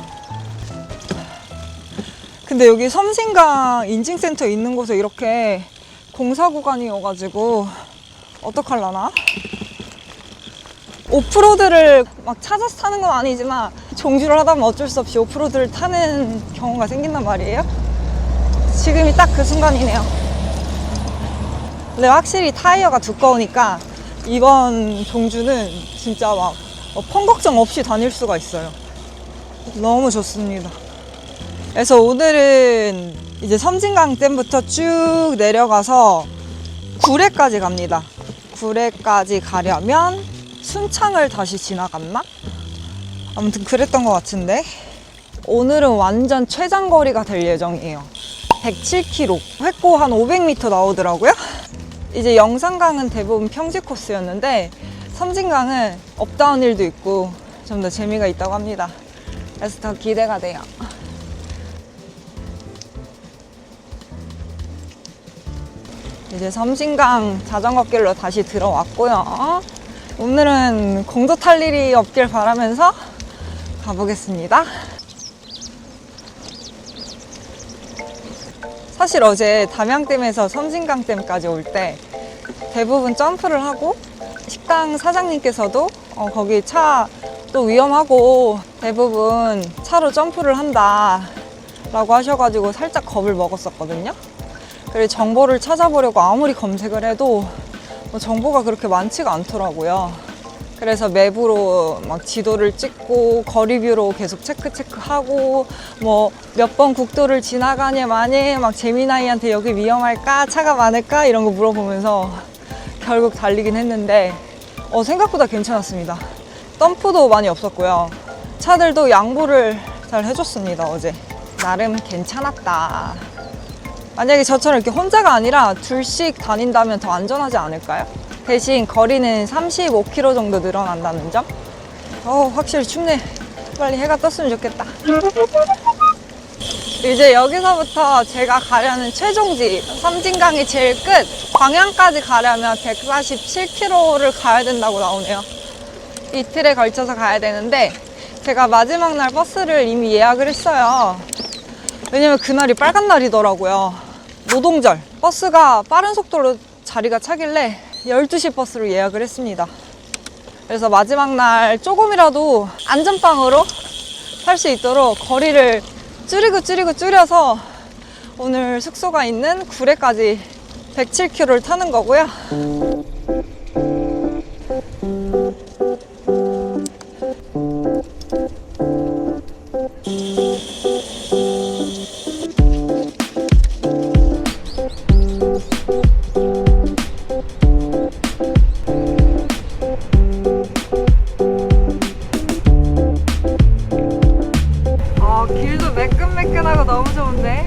근데 여기 섬진강 인증센터 있는 곳에 이렇게 공사 구간이어가지고 어떡할라나? 오프로드를 막 찾아서 타는 건 아니지만 종주를 하다 보면 어쩔 수 없이 오프로드를 타는 경우가 생긴단 말이에요. 지금이 딱 그 순간이네요. 근데 확실히 타이어가 두꺼우니까 이번 종주는 진짜 막 펑 걱정 없이 다닐 수가 있어요. 너무 좋습니다. 그래서 오늘은 이제 섬진강댐부터 쭉 내려가서 구례까지 갑니다. 구례까지 가려면 순창을 다시 지나갔나? 아무튼 그랬던 것 같은데 오늘은 완전 최장거리가 될 예정이에요. 107km, 획고 한 500m 나오더라고요. 이제 영산강은 대부분 평지 코스였는데 섬진강은 업다운 힐도 있고 좀 더 재미가 있다고 합니다. 그래서 더 기대가 돼요. 이제 섬진강 자전거 길로 다시 들어왔고요. 오늘은 공도 탈 일이 없길 바라면서 가보겠습니다. 사실 어제 담양댐에서 섬진강댐까지 올 때 대부분 점프를 하고 식당 사장님께서도 거기 차 또 위험하고 대부분 차로 점프를 한다 라고 하셔가지고 살짝 겁을 먹었었거든요. 그래서 정보를 찾아보려고 아무리 검색을 해도 정보가 그렇게 많지가 않더라고요. 그래서 맵으로 막 지도를 찍고 거리뷰로 계속 체크하고 뭐 몇 번 국도를 지나가냐 마냐 막 재미나이한테 여기 위험할까 차가 많을까 이런 거 물어보면서 결국 달리긴 했는데 생각보다 괜찮았습니다. 덤프도 많이 없었고요. 차들도 양보를 잘 해줬습니다. 어제 나름 괜찮았다. 만약에 저처럼 이렇게 혼자가 아니라 둘씩 다닌다면 더 안전하지 않을까요? 대신 거리는 35km 정도 늘어난다는 점? 확실히 춥네. 빨리 해가 떴으면 좋겠다. 이제 여기서부터 제가 가려는 최종지 섬진강이 제일 끝 광양까지 가려면 147km를 가야 된다고 나오네요. 이틀에 걸쳐서 가야 되는데 제가 마지막 날 버스를 이미 예약을 했어요. 왜냐면 그날이 빨간 날이더라고요. 노동절. 버스가 빠른 속도로 자리가 차길래 12시 버스로 예약을 했습니다. 그래서 마지막 날 조금이라도 안전빵으로 탈 수 있도록 거리를 줄여서 오늘 숙소가 있는 구례까지 107km를 타는 거고요. 길도 매끈매끈하고 너무 좋은데?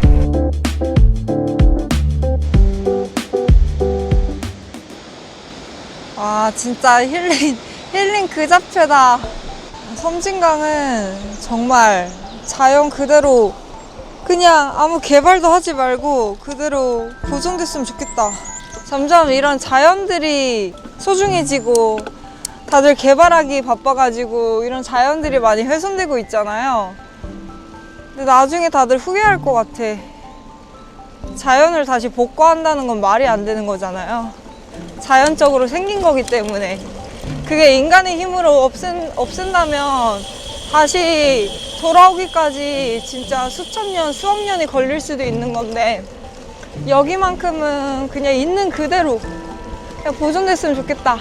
와, 진짜 힐링 그 자체다. 섬진강은 정말 자연 그대로 그냥 아무 개발도 하지 말고 그대로 보존됐으면 좋겠다. 점점 이런 자연들이 소중해지고 다들 개발하기 바빠가지고 이런 자연들이 많이 훼손되고 있잖아요. 근데 나중에 다들 후회할 것 같아. 자연을 다시 복구한다는 건 말이 안 되는 거잖아요. 자연적으로 생긴 거기 때문에. 그게 인간의 힘으로 없앤다면 다시 돌아오기까지 진짜 수천 년, 수억 년이 걸릴 수도 있는 건데, 여기만큼은 그냥 있는 그대로 그냥 보존됐으면 좋겠다.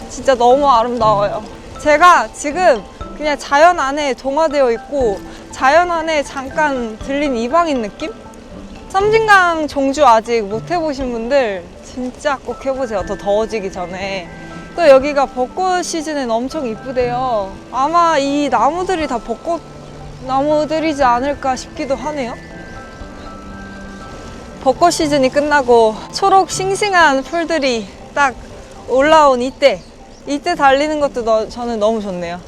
진짜 너무 아름다워요. 제가 지금 그냥 자연 안에 동화되어 있고 자연 안에 잠깐 들린 이방인 느낌? 섬진강 종주 아직 못 해보신 분들 진짜 꼭 해보세요. 더 더워지기 전에. 또 여기가 벚꽃 시즌엔 엄청 이쁘대요. 아마 이 나무들이 다 벚꽃 나무들이지 않을까 싶기도 하네요. 벚꽃 시즌이 끝나고 초록 싱싱한 풀들이 딱 올라온 이때 달리는 것도 저는 너무 좋네요.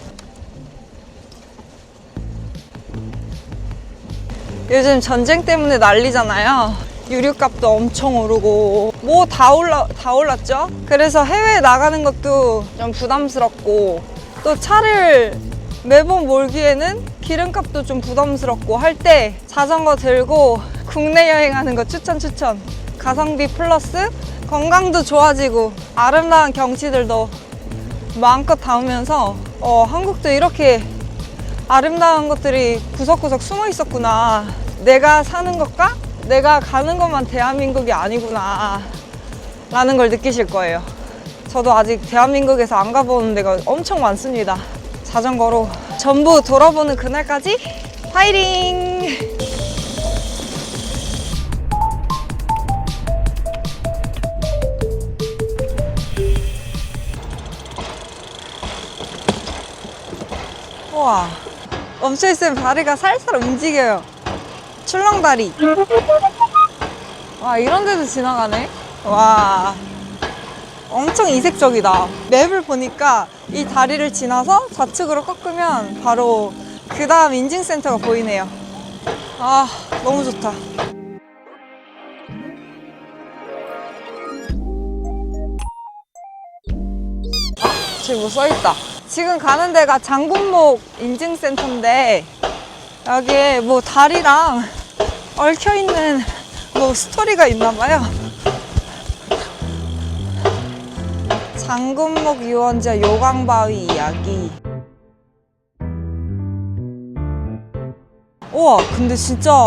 요즘 전쟁 때문에 난리잖아요. 유류값도 엄청 오르고 뭐 다 올랐죠. 그래서 해외에 나가는 것도 좀 부담스럽고, 또 차를 매번 몰기에는 기름값도 좀 부담스럽고 할 때 자전거 들고 국내 여행하는 거 추천. 가성비 플러스 건강도 좋아지고 아름다운 경치들도 마음껏 담으면서 한국도 이렇게 아름다운 것들이 구석구석 숨어 있었구나. 내가 사는 것과 내가 가는 것만 대한민국이 아니구나 라는 걸 느끼실 거예요. 저도 아직 대한민국에서 안 가보는 데가 엄청 많습니다. 자전거로 전부 돌아보는 그날까지 파이팅! 우와, 멈춰있으면 다리가 살살 움직여요. 출렁다리. 와, 이런 데도 지나가네. 와, 엄청 이색적이다. 맵을 보니까 이 다리를 지나서 좌측으로 꺾으면 바로 그 다음 인증센터가 보이네요. 아, 너무 좋다. 저기 뭐 써있다. 지금 가는 데가 장군목 인증센터인데, 여기에 뭐 다리랑 얽혀있는 뭐 스토리가 있나봐요. 장군목 유원자 요강바위 이야기. 우와, 근데 진짜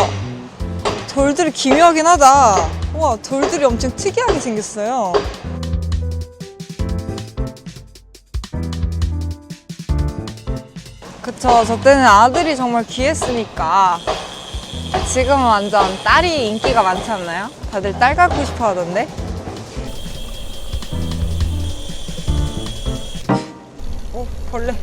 돌들이 기묘하긴 하다. 우와, 돌들이 엄청 특이하게 생겼어요. 그쵸, 저 때는 아들이 정말 귀했으니까. 지금은 완전 딸이 인기가 많지 않나요? 다들 딸 갖고 싶어 하던데. 오, 벌레.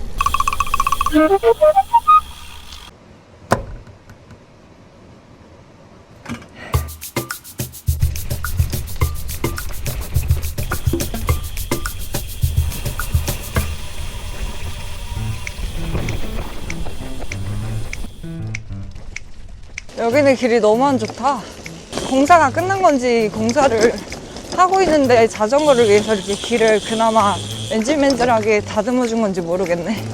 여기는 길이 너무 안 좋다. 공사가 끝난 건지 공사를 하고 있는데 자전거를 위해서 이렇게 길을 그나마 맨질맨질하게 다듬어 준 건지 모르겠네.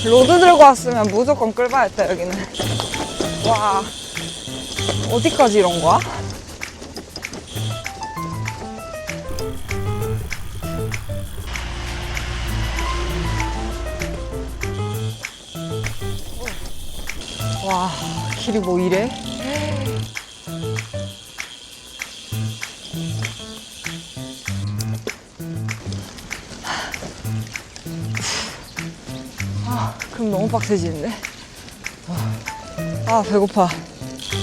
로드 들고 왔으면 무조건 끌봐야겠다. 여기는. 와, 어디까지 이런 거야? 와, 길이 뭐 이래? 그럼 너무 빡세지는데? 아, 배고파.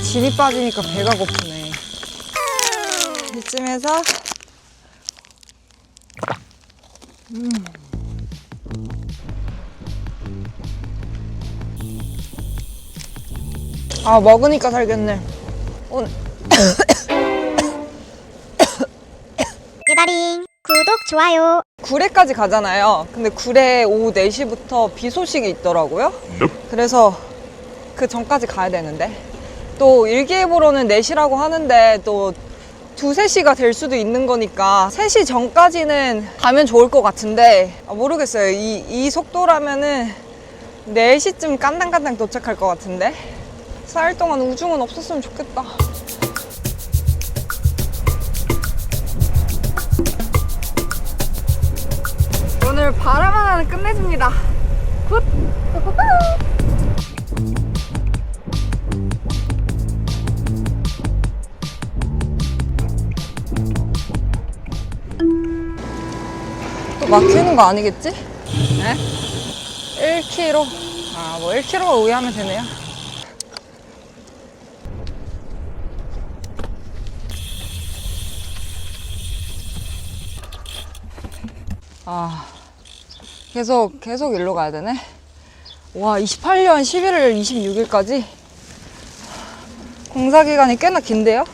진이 빠지니까 배가 고프네. 이쯤에서 아, 먹으니까 살겠네. 오늘 예다링 구독 좋아요. 구례까지 가잖아요. 근데 구례 오후 4시부터 비 소식이 있더라고요. 그래서 그 전까지 가야 되는데 또 일기예보로는 4시라고 하는데 또 2, 3시가 될 수도 있는 거니까 3시 전까지는 가면 좋을 것 같은데 모르겠어요. 이 속도라면은 4시쯤 깐당깐당 도착할 것 같은데 4일 동안 우중은 없었으면 좋겠다. 오늘 바람 하나는 끝내줍니다. 굿! 또 막히는 거 아니겠지? 네? 1km? 아, 뭐 1km가 우회하면 되네요. 아, 계속 일로 가야 되네. 와, 28년 11월 26일까지 공사 기간이 꽤나 긴데요?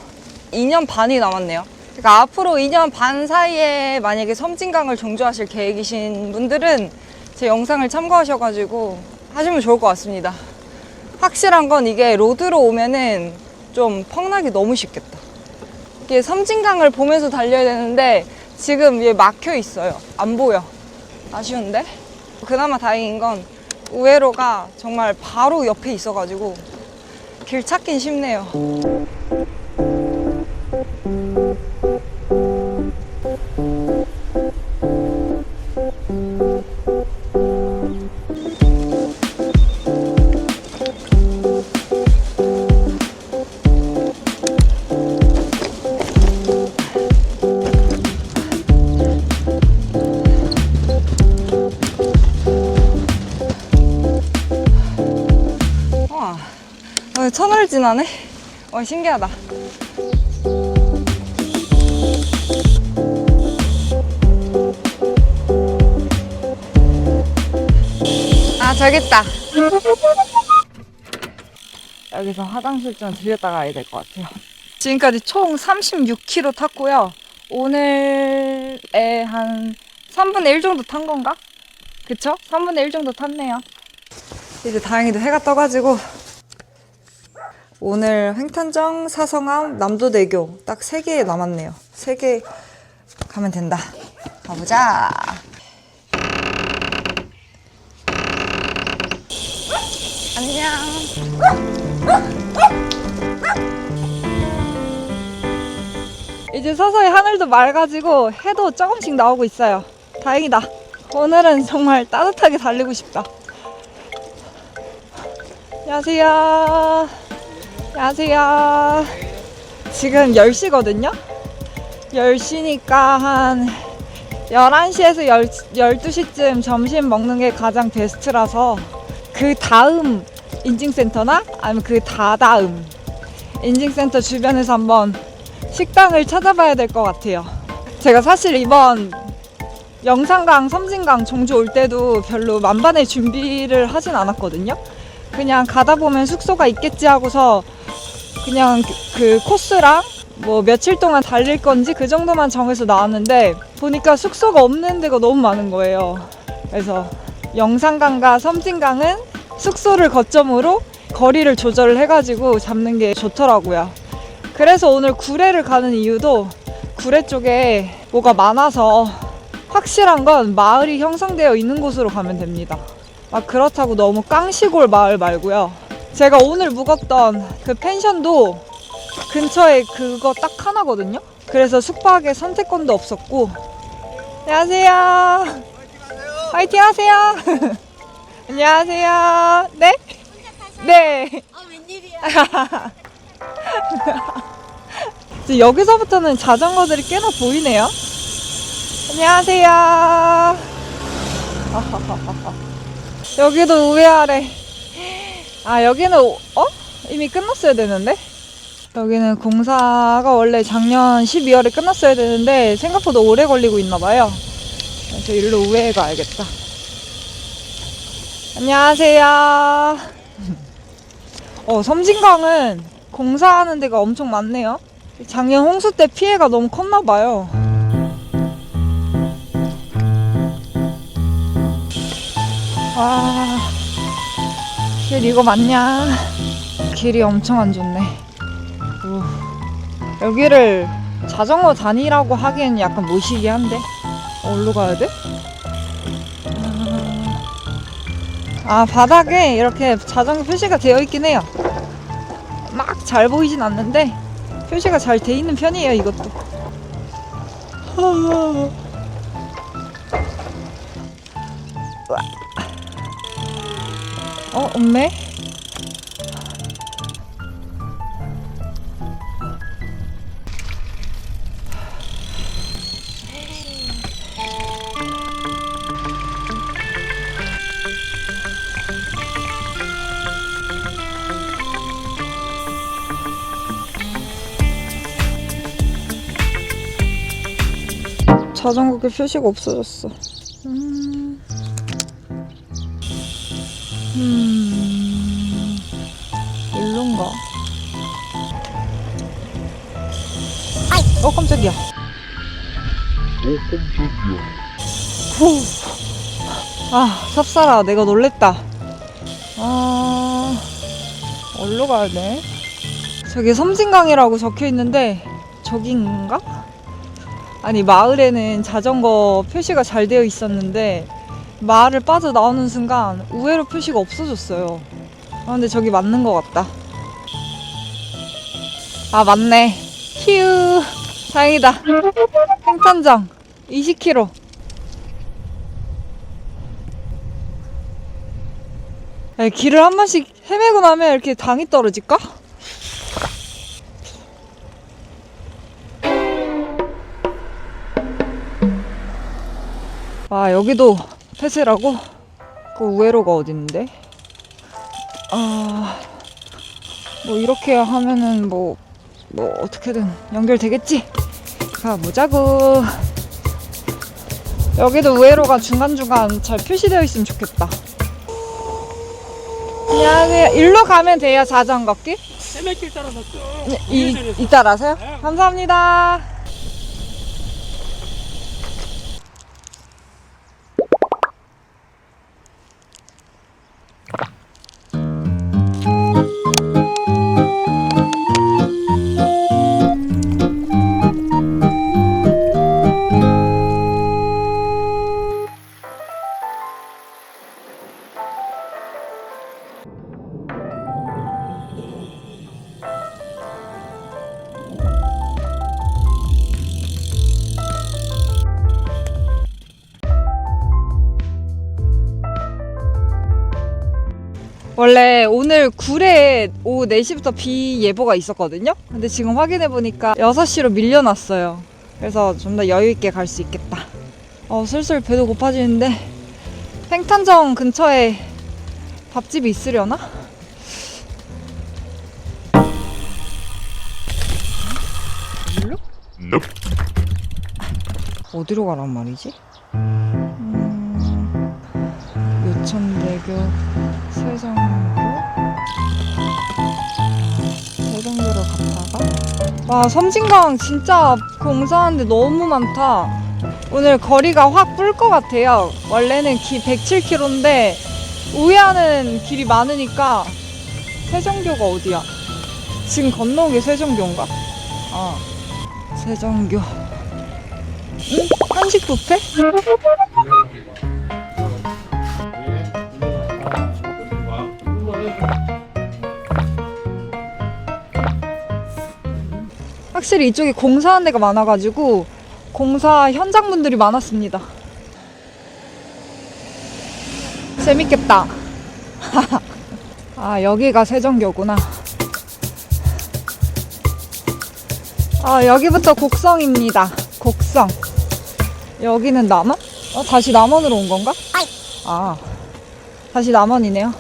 2년 반이 남았네요. 그러니까 앞으로 2년 반 사이에 만약에 섬진강을 종주하실 계획이신 분들은 제 영상을 참고하셔가지고 하시면 좋을 것 같습니다. 확실한 건 이게 로드로 오면은 좀 펑나기 너무 쉽겠다. 이게 섬진강을 보면서 달려야 되는데 지금 얘 막혀 있어요. 안 보여. 아쉬운데? 그나마 다행인 건 우회로가 정말 바로 옆에 있어가지고 길 찾긴 쉽네요. 천을 지나네? 와, 신기하다. 아, 저기 있다. 여기서 화장실 좀 들렸다 가야 될 것 같아요. 지금까지 총 36km 탔고요. 오늘에 한 3분의 1 정도 탄 건가? 그쵸? 3분의 1 정도 탔네요. 이제 다행히도 해가 떠가지고 오늘 횡탄정, 사성암, 남도대교 딱 3개 남았네요. 3개 가면 된다. 가보자. 안녕. 이제 서서히 하늘도 맑아지고 해도 조금씩 나오고 있어요. 다행이다. 오늘은 정말 따뜻하게 달리고 싶다. 안녕하세요. 안녕하세요. 지금 10시거든요? 10시니까 한 11시에서 12시쯤 점심 먹는 게 가장 베스트라서 그 다음 인증센터나 아니면 그 다다음 인증센터 주변에서 한번 식당을 찾아봐야 될 것 같아요. 제가 사실 이번 영산강, 섬진강 종주 올 때도 별로 만반의 준비를 하진 않았거든요. 그냥 가다 보면 숙소가 있겠지 하고서 그냥 그 코스랑 뭐 며칠 동안 달릴 건지 그 정도만 정해서 나왔는데 보니까 숙소가 없는 데가 너무 많은 거예요. 그래서 영산강과 섬진강은 숙소를 거점으로 거리를 조절을 해가지고 잡는 게 좋더라고요. 그래서 오늘 구례를 가는 이유도 구례 쪽에 뭐가 많아서 확실한 건 마을이 형성되어 있는 곳으로 가면 됩니다. 막 그렇다고 너무 깡시골 마을 말고요. 제가 오늘 묵었던 그 펜션도 근처에 그거 딱 하나거든요. 그래서 숙박에 선택권도 없었고. 안녕하세요. 화이팅 하세요. 안녕하세요. 네? 네. 아, 웬일이야. 여기서부터는 자전거들이 꽤나 보이네요. 안녕하세요. 여기도 우회하래. 아, 여기는 이미 끝났어야 되는데? 여기는 공사가 원래 작년 12월에 끝났어야 되는데 생각보다 오래 걸리고 있나봐요. 그래서 일로 우회해 가야겠다. 안녕하세요. 섬진강은 공사하는 데가 엄청 많네요. 작년 홍수 때 피해가 너무 컸나봐요. 와, 길 이거 맞냐? 길이 엄청 안 좋네. 여기를 자전거 다니라고 하기엔 약간 무시기한데. 어디로 가야 돼? 아, 바닥에 이렇게 자전거 표시가 되어 있긴 해요. 막 잘 보이진 않는데 표시가 잘 돼 있는 편이에요, 이것도. 없네? 자전거길 표시가 없어졌어. 일론가? 깜짝이야. 후. 아, 삽살아, 내가 놀랬다. 어디로 가야 돼? 저기 섬진강이라고 적혀 있는데 저긴가? 아니, 마을에는 자전거 표시가 잘 되어 있었는데 마을을 빠져나오는 순간 우회로 표시가 없어졌어요. 근데 저기 맞는 것 같다. 아, 맞네. 휴, 다행이다. 횡탄정 20km. 길을 한 번씩 헤매고 나면 이렇게 당이 떨어질까? 와, 여기도 폐쇄라고? 그 우회로가 어딨는데? 뭐 이렇게 하면은 뭐 어떻게든 연결되겠지? 가보자고. 여기도 우회로가 중간중간 잘 표시되어 있으면 좋겠다. 안녕하세요. 일로 가면 돼요, 자전거길? 세매길 따라서 쭉. 이 따라서요? 감사합니다. 원래 오늘 구례에 오후 4시부터 비 예보가 있었거든요. 근데 지금 확인해보니까 6시로 밀려났어요. 그래서 좀 더 여유있게 갈 수 있겠다. 슬슬 배도 고파지는데 횡탄정 근처에 밥집이 있으려나? 어디로 가란 말이지? 요천대교, 세종교로 갔다가. 와, 섬진강 진짜 공사하는데 너무 많다. 오늘 거리가 확 뿔 것 같아요. 원래는 107km인데 우회하는 길이 많으니까. 세종교가 어디야? 지금 건너온 게 세종교인가? 세종교. 응? 한식 뷔페? 확실히 이쪽에 공사하는 데가 많아가지고 공사 현장분들이 많았습니다. 재밌겠다. 아, 여기가 세정교구나. 아, 여기부터 곡성입니다. 곡성. 여기는 남원? 다시 남원으로 온 건가? 아, 다시 남원이네요.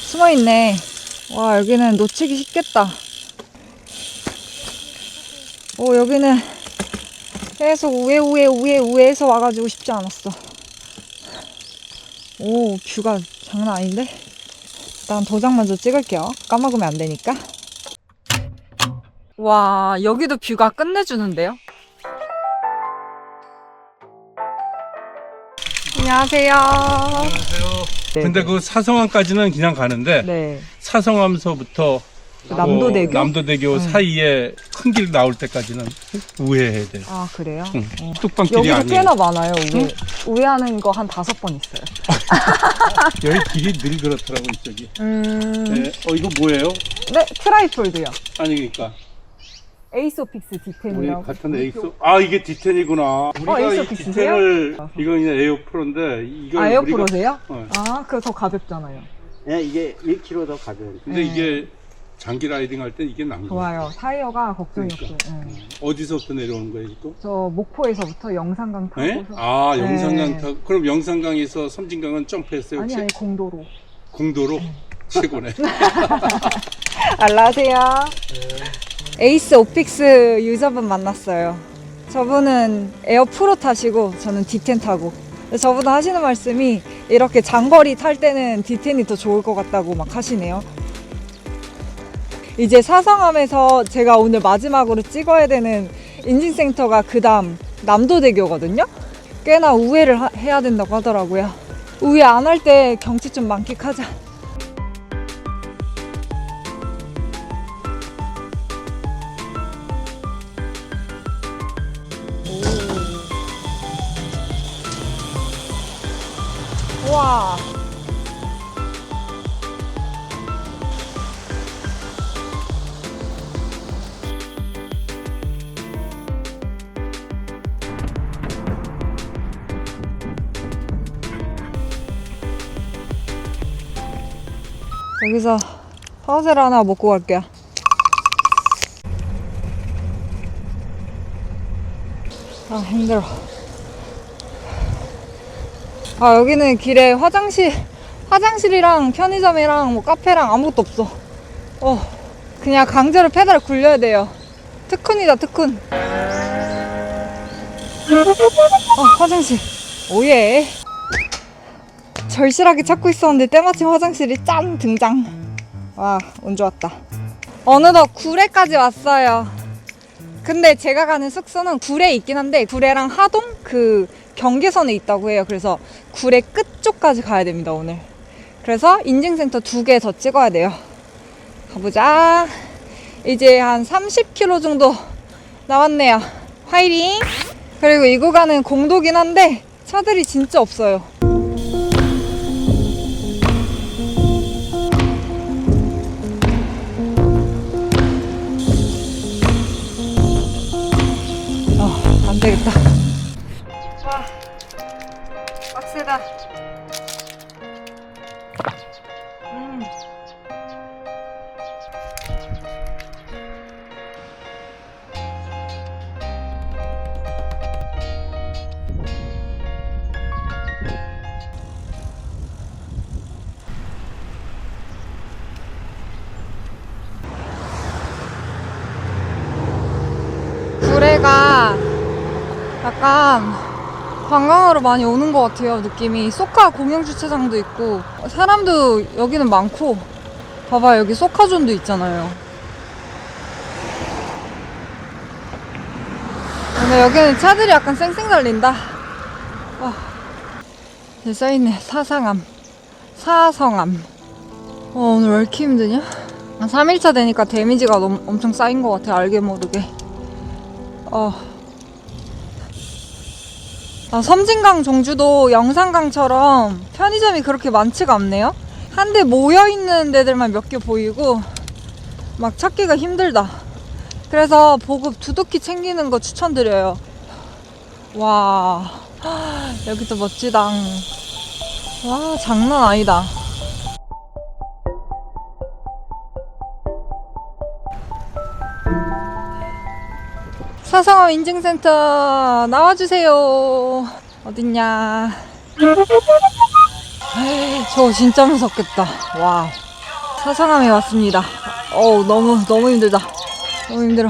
숨어있네. 와, 여기는 놓치기 쉽겠다. 오, 여기는 계속 우회해서 와가지고 쉽지 않았어. 오, 뷰가 장난 아닌데? 일단 도장 먼저 찍을게요. 까먹으면 안 되니까. 와, 여기도 뷰가 끝내주는데요? 안녕하세요. 네, 근데 네. 그 사성암까지는 그냥 가는데 네. 사성암서부터 남도대교? 남도대교 사이에 큰 길 나올 때까지는 우회해야 돼. 아, 그래요? 응. 뚝방길이 여기도 아니에요. 꽤나 많아요. 우회하는 거 한 5번 있어요. 여기 길이 늘 그렇더라고 이쪽이. 네. 이거 뭐예요? 네, 트라이폴드요. 아니 그러니까 에이소픽스 우리 디텐이라고. 같은 에이소. 아 이게 디텐이구나. 우리가 이 에이소픽스세요? 디텐을 이거 그냥 에어프로인데 이걸 아, 에어프로세요? 어. 아, 그거 더 가볍잖아요. 예, 이게 1kg 더 가벼워요. 근데 네. 이게 장기 라이딩 할 때 이게 남겨. 좋아요. 타이어가 걱정이 그러니까. 없어요. 네. 어디서부터 내려오는 거예요 또? 저 목포에서부터 영산강 타고서. 네? 아 영산강 네. 타고 그럼 영산강에서 섬진강은 점프했어요 혹시? 아니, 공도로. 공도로? 최고네. 안녕하세요. 에이스 오픽스 유저분 만났어요. 저분은 에어 프로 타시고 저는 디텐 타고. 저분 하시는 말씀이 이렇게 장거리 탈 때는 디텐이 더 좋을 것 같다고 막 하시네요. 이제 사성암에서 제가 오늘 마지막으로 찍어야 되는 인증센터가 그 다음 남도대교거든요. 꽤나 우회를 해야 된다고 하더라고요. 우회 안 할 때 경치 좀 만끽하자. 우와. 여기서 파우세를 하나 먹고 갈게요. 아, 힘들어. 아, 여기는 길에 화장실이랑 편의점이랑 뭐 카페랑 아무것도 없어. 그냥 강제로 페달을 굴려야 돼요. 특훈이다, 특훈. 화장실. 오예. 절실하게 찾고 있었는데 때마침 화장실이 짠 등장. 와, 운 좋았다. 어느덧 구례까지 왔어요. 근데 제가 가는 숙소는 구례에 있긴 한데 구례랑 하동 그 경계선에 있다고 해요. 그래서 구례 끝쪽까지 가야 됩니다, 오늘. 그래서 인증센터 2개 더 찍어야 돼요. 가보자. 이제 한 30km 정도 남았네요. 화이팅! 그리고 이 구간은 공도긴 한데 차들이 진짜 없어요. 안 되겠다. 와, 빡세다. 구례가 약간 관광으로 많이 오는 것 같아요. 느낌이. 소카 공영주차장도 있고 사람도 여기는 많고, 봐봐, 여기 소카존도 있잖아요. 근데 여기는 차들이 약간 쌩쌩 달린다. 여기 써있네. 사성암. 오늘 왜 이렇게 힘드냐? 3일차 되니까 데미지가 엄청 쌓인 것 같아. 알게 모르게. 섬진강 종주도 영산강처럼 편의점이 그렇게 많지가 않네요. 한데 모여있는 데들만 몇 개 보이고 막 찾기가 힘들다. 그래서 보급 두둑히 챙기는 거 추천드려요. 와, 여기도 멋지다. 와, 장난 아니다. 사상암 인증센터 나와주세요. 어딨냐. 저거 진짜 무섭겠다. 와, 사상암에 왔습니다. 어우, 너무 힘들다. 너무 힘들어.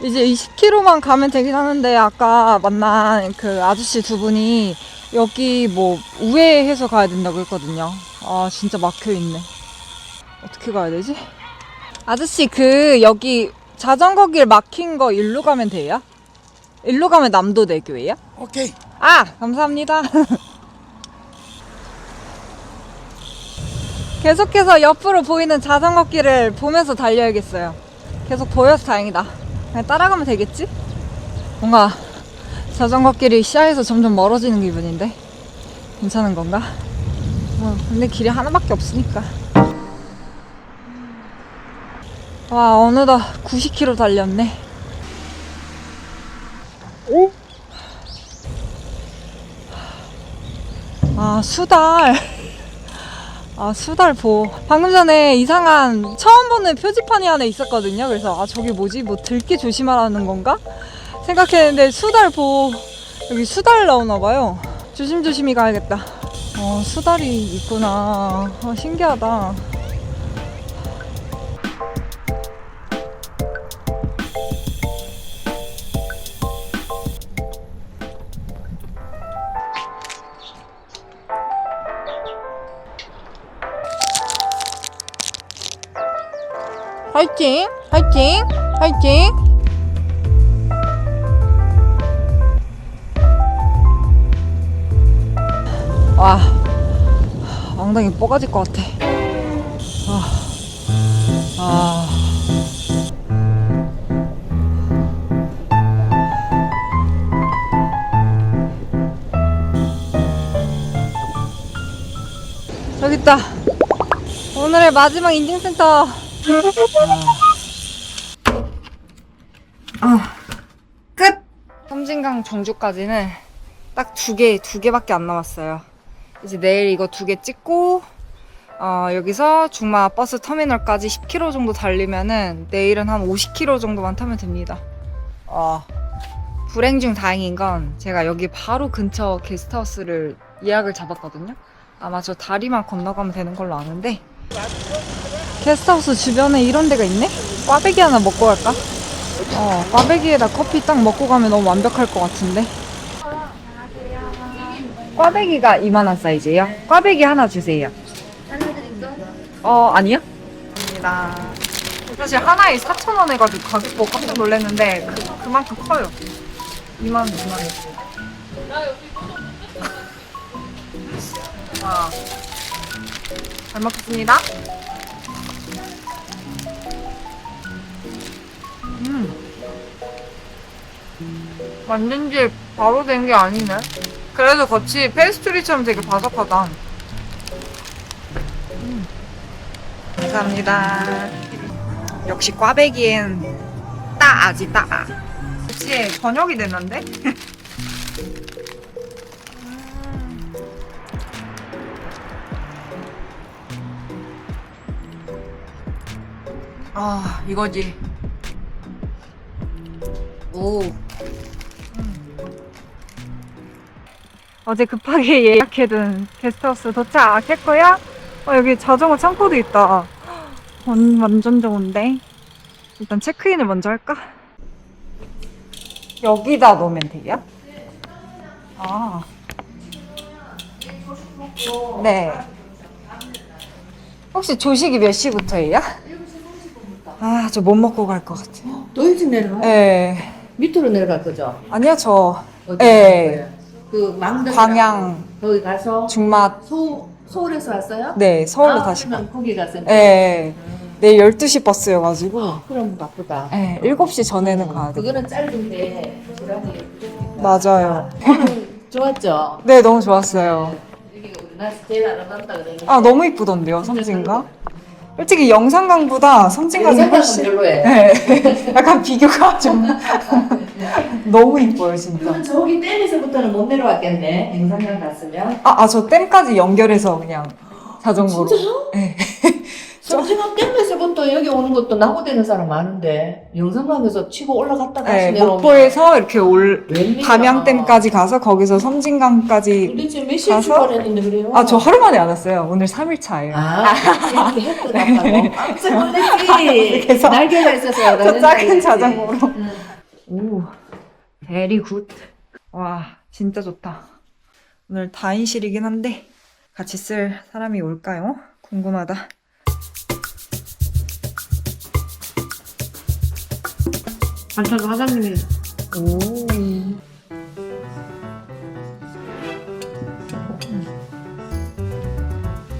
이제 20km만 가면 되긴 하는데, 아까 만난 그 아저씨 두 분이 여기 뭐 우회해서 가야 된다고 했거든요. 아, 진짜 막혀있네. 어떻게 가야 되지? 아저씨, 여기 자전거 길 막힌 거 일로 가면 돼요? 일로 가면 남도대교예요? 오케이. 아, 감사합니다. 계속해서 옆으로 보이는 자전거 길을 보면서 달려야겠어요. 계속 보여서 다행이다. 그냥 따라가면 되겠지? 뭔가 자전거 길이 시야에서 점점 멀어지는 기분인데 괜찮은 건가? 근데 길이 하나밖에 없으니까. 와, 어느덧 90km 달렸네. 오? 아, 수달. 아, 수달보. 방금 전에 이상한 처음 보는 표지판이 하나 있었거든요. 그래서 저게 뭐지? 뭐 들기 조심하라는 건가? 생각했는데 수달보. 여기 수달 나오나봐요. 조심조심히 가야겠다. 수달이 있구나. 신기하다. 화이팅! 화이팅! 화이팅! 와, 엉덩이 뽀가질 것 같아. 저기 있다. 오늘의 마지막 인증센터. 끝! 섬진강 정주까지는 딱 두 개밖에 안 남았어요. 이제 내일 이거 2개 찍고, 여기서 중마 버스 터미널까지 10km 정도 달리면은 내일은 한 50km 정도만 타면 됩니다. 불행 중 다행인 건 제가 여기 바로 근처 게스트하우스를 예약을 잡았거든요. 아마 저 다리만 건너가면 되는 걸로 아는데, 게스트하우스 주변에 이런 데가 있네? 꽈배기 하나 먹고 갈까? 꽈배기에다 커피 딱 먹고 가면 너무 완벽할 것 같은데. 꽈배기가 이만한 사이즈예요? 꽈배기 하나 주세요. 아니요? 감사합니다. 사실 하나에 4,000원 해가지고 가격 보고 깜짝 놀랐는데 그만큼 커요. 2만 2만. 와, 잘 먹겠습니다. 만든 지 바로 된 게 아니네. 그래도 겉이 페이스트리처럼 되게 바삭하다. 감사합니다. 역시 꽈배기엔 따아지 따아. 역시 저녁이 됐는데? 이거지. 오. 어제 급하게 예약해둔 게스트하우스 도착했고요. 여기 자전거 창고도 있다. 완전 좋은데. 일단 체크인을 먼저 할까? 여기다 놓으면 돼요? 네. 혹시 조식이 몇 시부터예요? 저 못 먹고 갈 것 같아요. 또 일찍 내려가? 네. 밑으로 내려갈 거죠? 아니요, 저. 어디 네. 그 망당 광양 거기 가서 중마. 서울에서 왔어요? 네, 서울로 다시 가. 그러면 거기 갔어요? 네. 내일 12시 버스여가지고. 그럼 바쁘다. 네, 7시 전에는 가야 돼. 그거는 짧은데 시간이 맞아요. 좋았죠? 네, 너무 좋았어요. 여기가 우리나라에서 제일 아름답다 그랬는데 너무 이쁘던데요, 섬진강? 솔직히 영상강보다 섬진강이 훨씬 별로해. 네. 약간 비교가 좀 너무 이뻐요 진짜. 그러면 저기 댐에서부터는 못 내려왔겠네. 영상장 갔으면. 저 댐까지 연결해서 그냥 자전거로. 진짜요? 네. 섬진강 댐에서부터 여기 오는 것도 나고되는 사람 많은데 영상강에서 치고 올라갔다 다시 네, 내려오면 목포에서 이렇게 웬일이야. 담양댐까지 가서 거기서 섬진강까지. 도대체 몇 시에 가서? 출발했는데 그래요? 저 하루 만에 안 왔어요. 오늘 3일차예요. 이렇게 했고 났다고? 깜짝 놀랐지. 그래서 날개가 있어서 저 작은 자전거로. 오, 베리 굿. 와, 진짜 좋다. 오늘 다인실이긴 한데 같이 쓸 사람이 올까요? 궁금하다. 반찬 사장님이 오.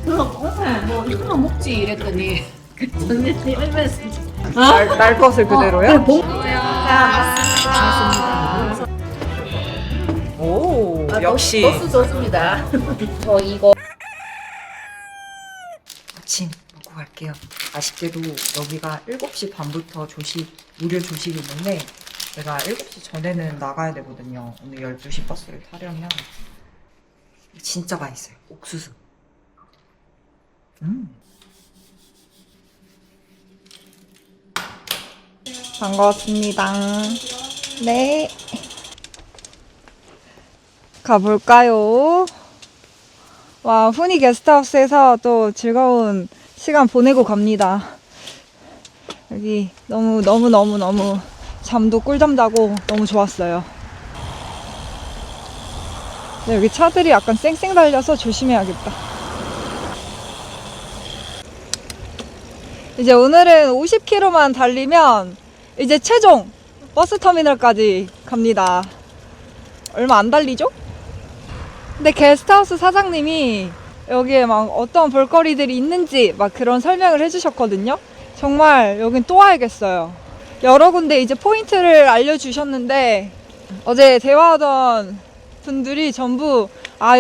그럼 뭐 이거만 먹지 이랬더니 그랬더니 이러면서 날 것을 그대로요? 오, 역시 소스 좋습니다. 저 이거 아침 먹고 갈게요. 아쉽게도 여기가 7시 반부터 무료 조식이 있는데 제가 7시 전에는 나가야 되거든요. 오늘 12시 버스를 타려면. 진짜 맛있어요. 옥수수. 반갑습니다. 네. 가볼까요? 와, 훈이 게스트하우스에서 또 즐거운 시간 보내고 갑니다. 여기 너무 잠도 꿀잠 자고 너무 좋았어요. 근데 여기 차들이 약간 쌩쌩 달려서 조심해야겠다. 이제 오늘은 50km만 달리면 이제 최종 버스터미널까지 갑니다. 얼마 안 달리죠? 근데 게스트하우스 사장님이 여기에 막 어떤 볼거리들이 있는지 막 그런 설명을 해주셨거든요. 정말 여긴 또 와야겠어요. 여러 군데 이제 포인트를 알려주셨는데 어제 대화하던 분들이 전부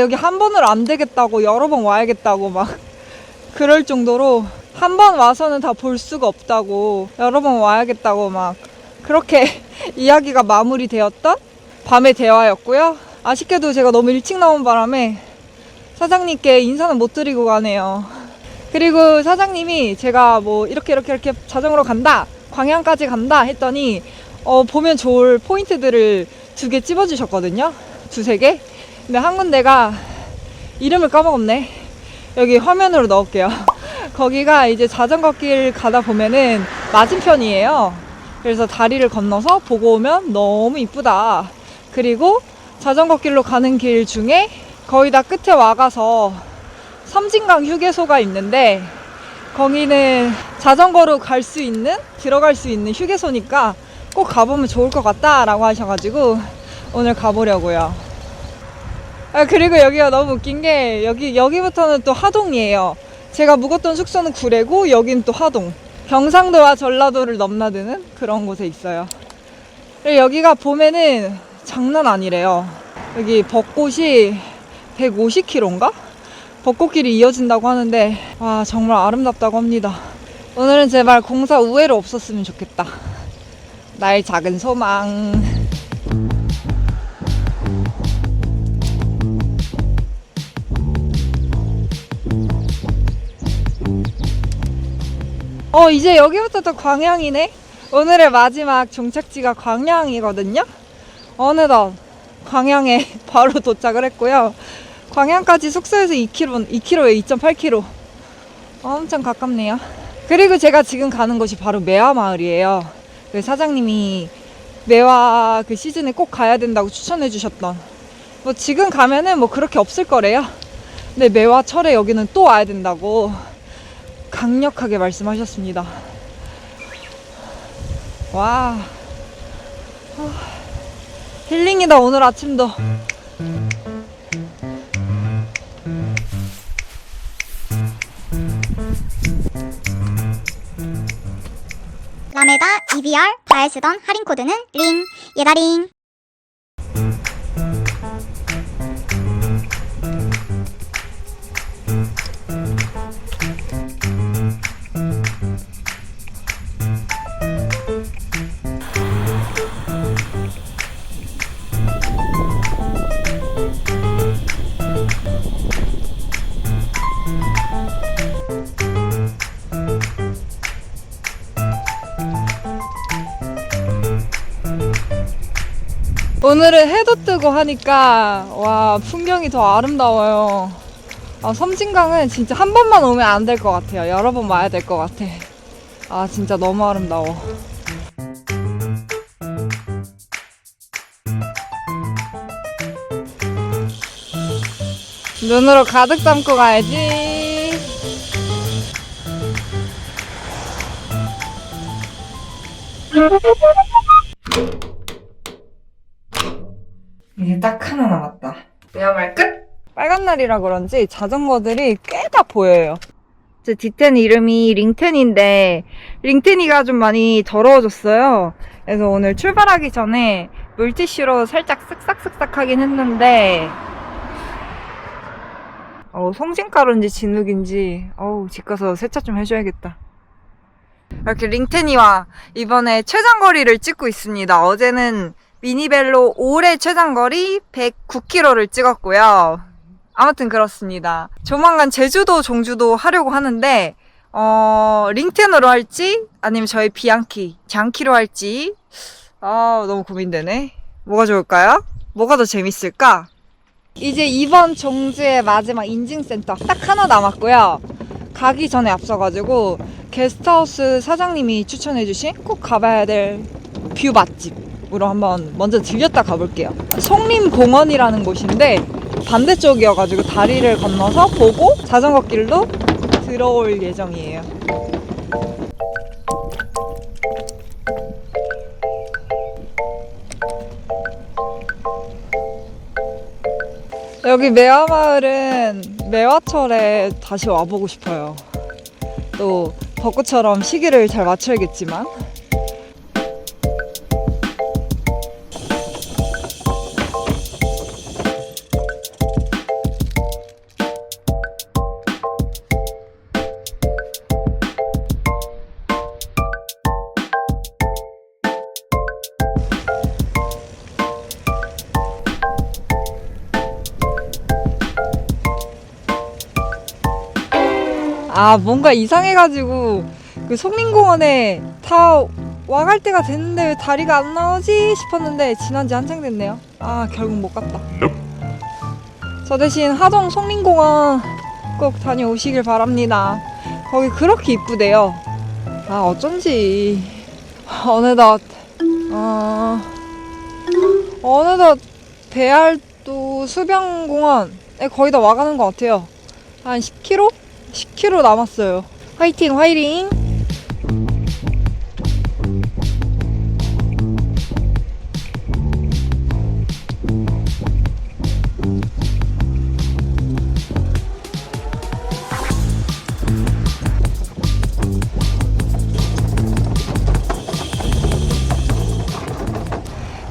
여기 한 번으로 안 되겠다고 여러 번 와야겠다고 막 그럴 정도로 한 번 와서는 다 볼 수가 없다고 여러 번 와야겠다고 막 그렇게 이야기가 마무리되었던 밤의 대화였고요. 아쉽게도 제가 너무 일찍 나온 바람에 사장님께 인사는 못 드리고 가네요. 그리고 사장님이 제가 뭐 이렇게 자전거로 간다, 광양까지 간다 했더니 보면 좋을 포인트들을 2개 찝어주셨거든요. 2-3개. 근데 한 군데가 이름을 까먹었네. 여기 화면으로 넣을게요. 거기가 이제 자전거길 가다 보면은 맞은편이에요. 그래서 다리를 건너서 보고 오면 너무 이쁘다. 그리고 자전거 길로 가는 길 중에 거의 다 끝에 와가서 섬진강 휴게소가 있는데 거기는 자전거로 들어갈 수 있는 휴게소니까 꼭 가보면 좋을 것 같다 라고 하셔가지고 오늘 가보려고요. 그리고 여기가 너무 웃긴 게 여기부터는 또 하동이에요. 제가 묵었던 숙소는 구례고 여긴 또 하동. 경상도와 전라도를 넘나드는 그런 곳에 있어요. 그리고 여기가 보면은 장난 아니래요. 여기 벚꽃이 150km인가? 벚꽃길이 이어진다고 하는데 와 정말 아름답다고 합니다. 오늘은 제발 공사 우회로 없었으면 좋겠다. 나의 작은 소망. 이제 여기부터 또 광양이네. 오늘의 마지막 종착지가 광양이거든요. 어느덧 광양에 바로 도착을 했고요. 광양까지 숙소에서 2km에 2.8km. 엄청 가깝네요. 그리고 제가 지금 가는 곳이 바로 매화 마을이에요. 그 사장님이 매화 그 시즌에 꼭 가야 된다고 추천해 주셨던. 뭐 지금 가면은 뭐 그렇게 없을 거래요. 근데 매화철에 여기는 또 와야 된다고 강력하게 말씀하셨습니다. 와, 힐링이다 오늘 아침도. 라메다 EBR 잘 쓰던 할인 코드는 링 예다링. 오늘은 해도 뜨고 하니까 와 풍경이 더 아름다워요. 섬진강은 진짜 한 번만 오면 안 될 것 같아요. 여러 번 와야 될 것 같아. 아 진짜 너무 아름다워. 눈으로 가득 담고 가야지. 이제 딱 하나 남았다. 내야말 끝! 빨간 날이라 그런지 자전거들이 꽤 다 보여요. 제 D10 이름이 링텐인데 링텐이가 좀 많이 더러워졌어요. 그래서 오늘 출발하기 전에 물티슈로 살짝 쓱싹쓱싹 하긴 했는데 송진가루인지 진흙인지 집 가서 세차 좀 해줘야겠다. 이렇게 링텐이와 이번에 최장거리를 찍고 있습니다. 어제는 미니벨로 올해 최장거리 109km를 찍었고요. 아무튼 그렇습니다. 조만간 제주도, 종주도 하려고 하는데 링텐으로 할지 아니면 저희 비앙키, 장키로 할지 너무 고민되네. 뭐가 좋을까요? 뭐가 더 재밌을까? 이제 이번 종주의 마지막 인증센터 딱 하나 남았고요. 가기 전에 앞서가지고 게스트하우스 사장님이 추천해주신 꼭 가봐야 될 뷰 맛집으로 한번 먼저 들렸다 가볼게요. 송림공원이라는 곳인데 반대쪽이어가지고 다리를 건너서 보고 자전거 길로 들어올 예정이에요. 여기 매화마을은 매화철에 다시 와보고 싶어요. 또 벚꽃처럼 시기를 잘 맞춰야겠지만 뭔가 이상해가지고 그 송림공원에 다 와갈 때가 됐는데 왜 다리가 안 나오지 싶었는데 지난 지 한창 됐네요. 결국 못 갔다. 저 대신 하동 송림공원 꼭 다녀오시길 바랍니다. 거기 그렇게 이쁘대요. 어쩐지 어느덧 배알도 수변공원에 거의 다 와가는 것 같아요. 한 10km? 10km 남았어요. 화이팅 화이팅!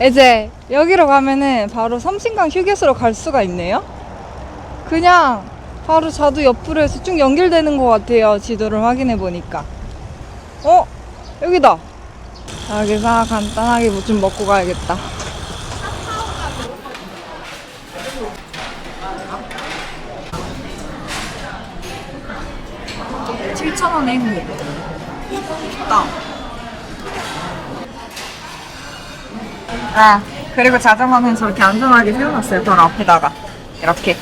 이제 여기로 가면은 바로 섬진강 휴게소로 갈 수가 있네요. 그냥 바로 자두 옆으로 해서 쭉 연결되는 것 같아요. 지도를 확인해 보니까. 여기다. 여기서 간단하게 뭐 좀 먹고 가야겠다. $7,000원에 행복. 그리고 자전거는 저렇게 안전하게 세워놨어요. 바로 앞에다가. 이렇게.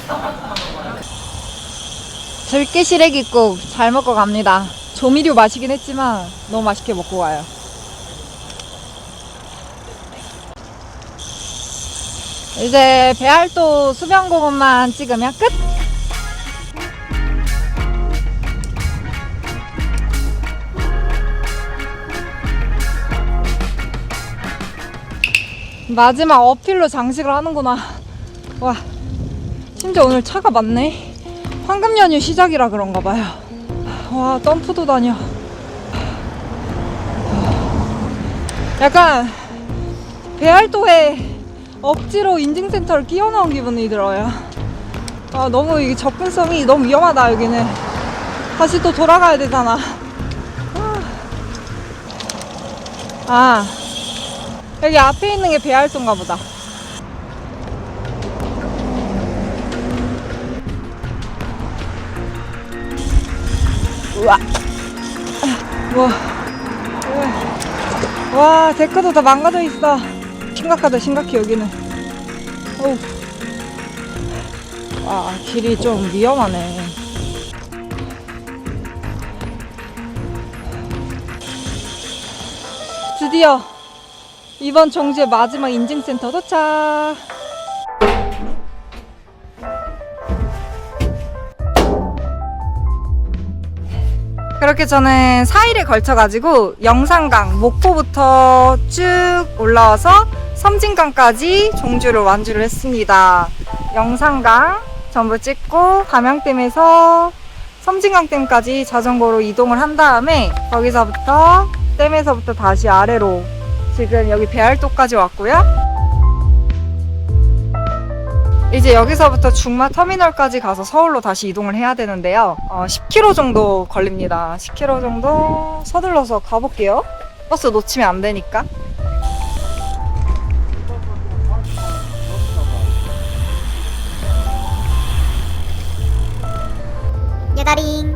들깨 시래기국 잘 먹고 갑니다. 조미료 마시긴 했지만 너무 맛있게 먹고 가요. 이제 배알도 수변공원만 찍으면 끝! 마지막 어필로 장식을 하는구나. 와, 심지어 오늘 차가 많네. 황금 연휴 시작이라 그런가 봐요. 와, 덤프도 다녀. 약간 배알도에 억지로 인증센터를 끼워 넣은 기분이 들어요. 너무 이게 접근성이 너무 위험하다. 여기는 다시 또 돌아가야 되잖아. 여기 앞에 있는 게 배알도인가 보다. 우와. 와, 데크도 다 망가져 있어. 심각하다, 심각해, 여기는. 어우. 와, 길이 좀 위험하네. 드디어 이번 정주의 마지막 인증센터 도착. 그렇게 저는 4일에 걸쳐가지고 영산강, 목포부터 쭉 올라와서 섬진강까지 종주를 완주를 했습니다. 영산강 전부 찍고 감양댐에서 섬진강댐까지 자전거로 이동을 한 다음에 거기서부터 댐에서부터 다시 아래로 지금 여기 배알도까지 왔고요. 이제 여기서부터 중마 터미널까지 가서 서울로 다시 이동을 해야 되는데요. 10km 정도 걸립니다. 10km 정도 서둘러서 가볼게요. 버스 놓치면 안 되니까. 예다링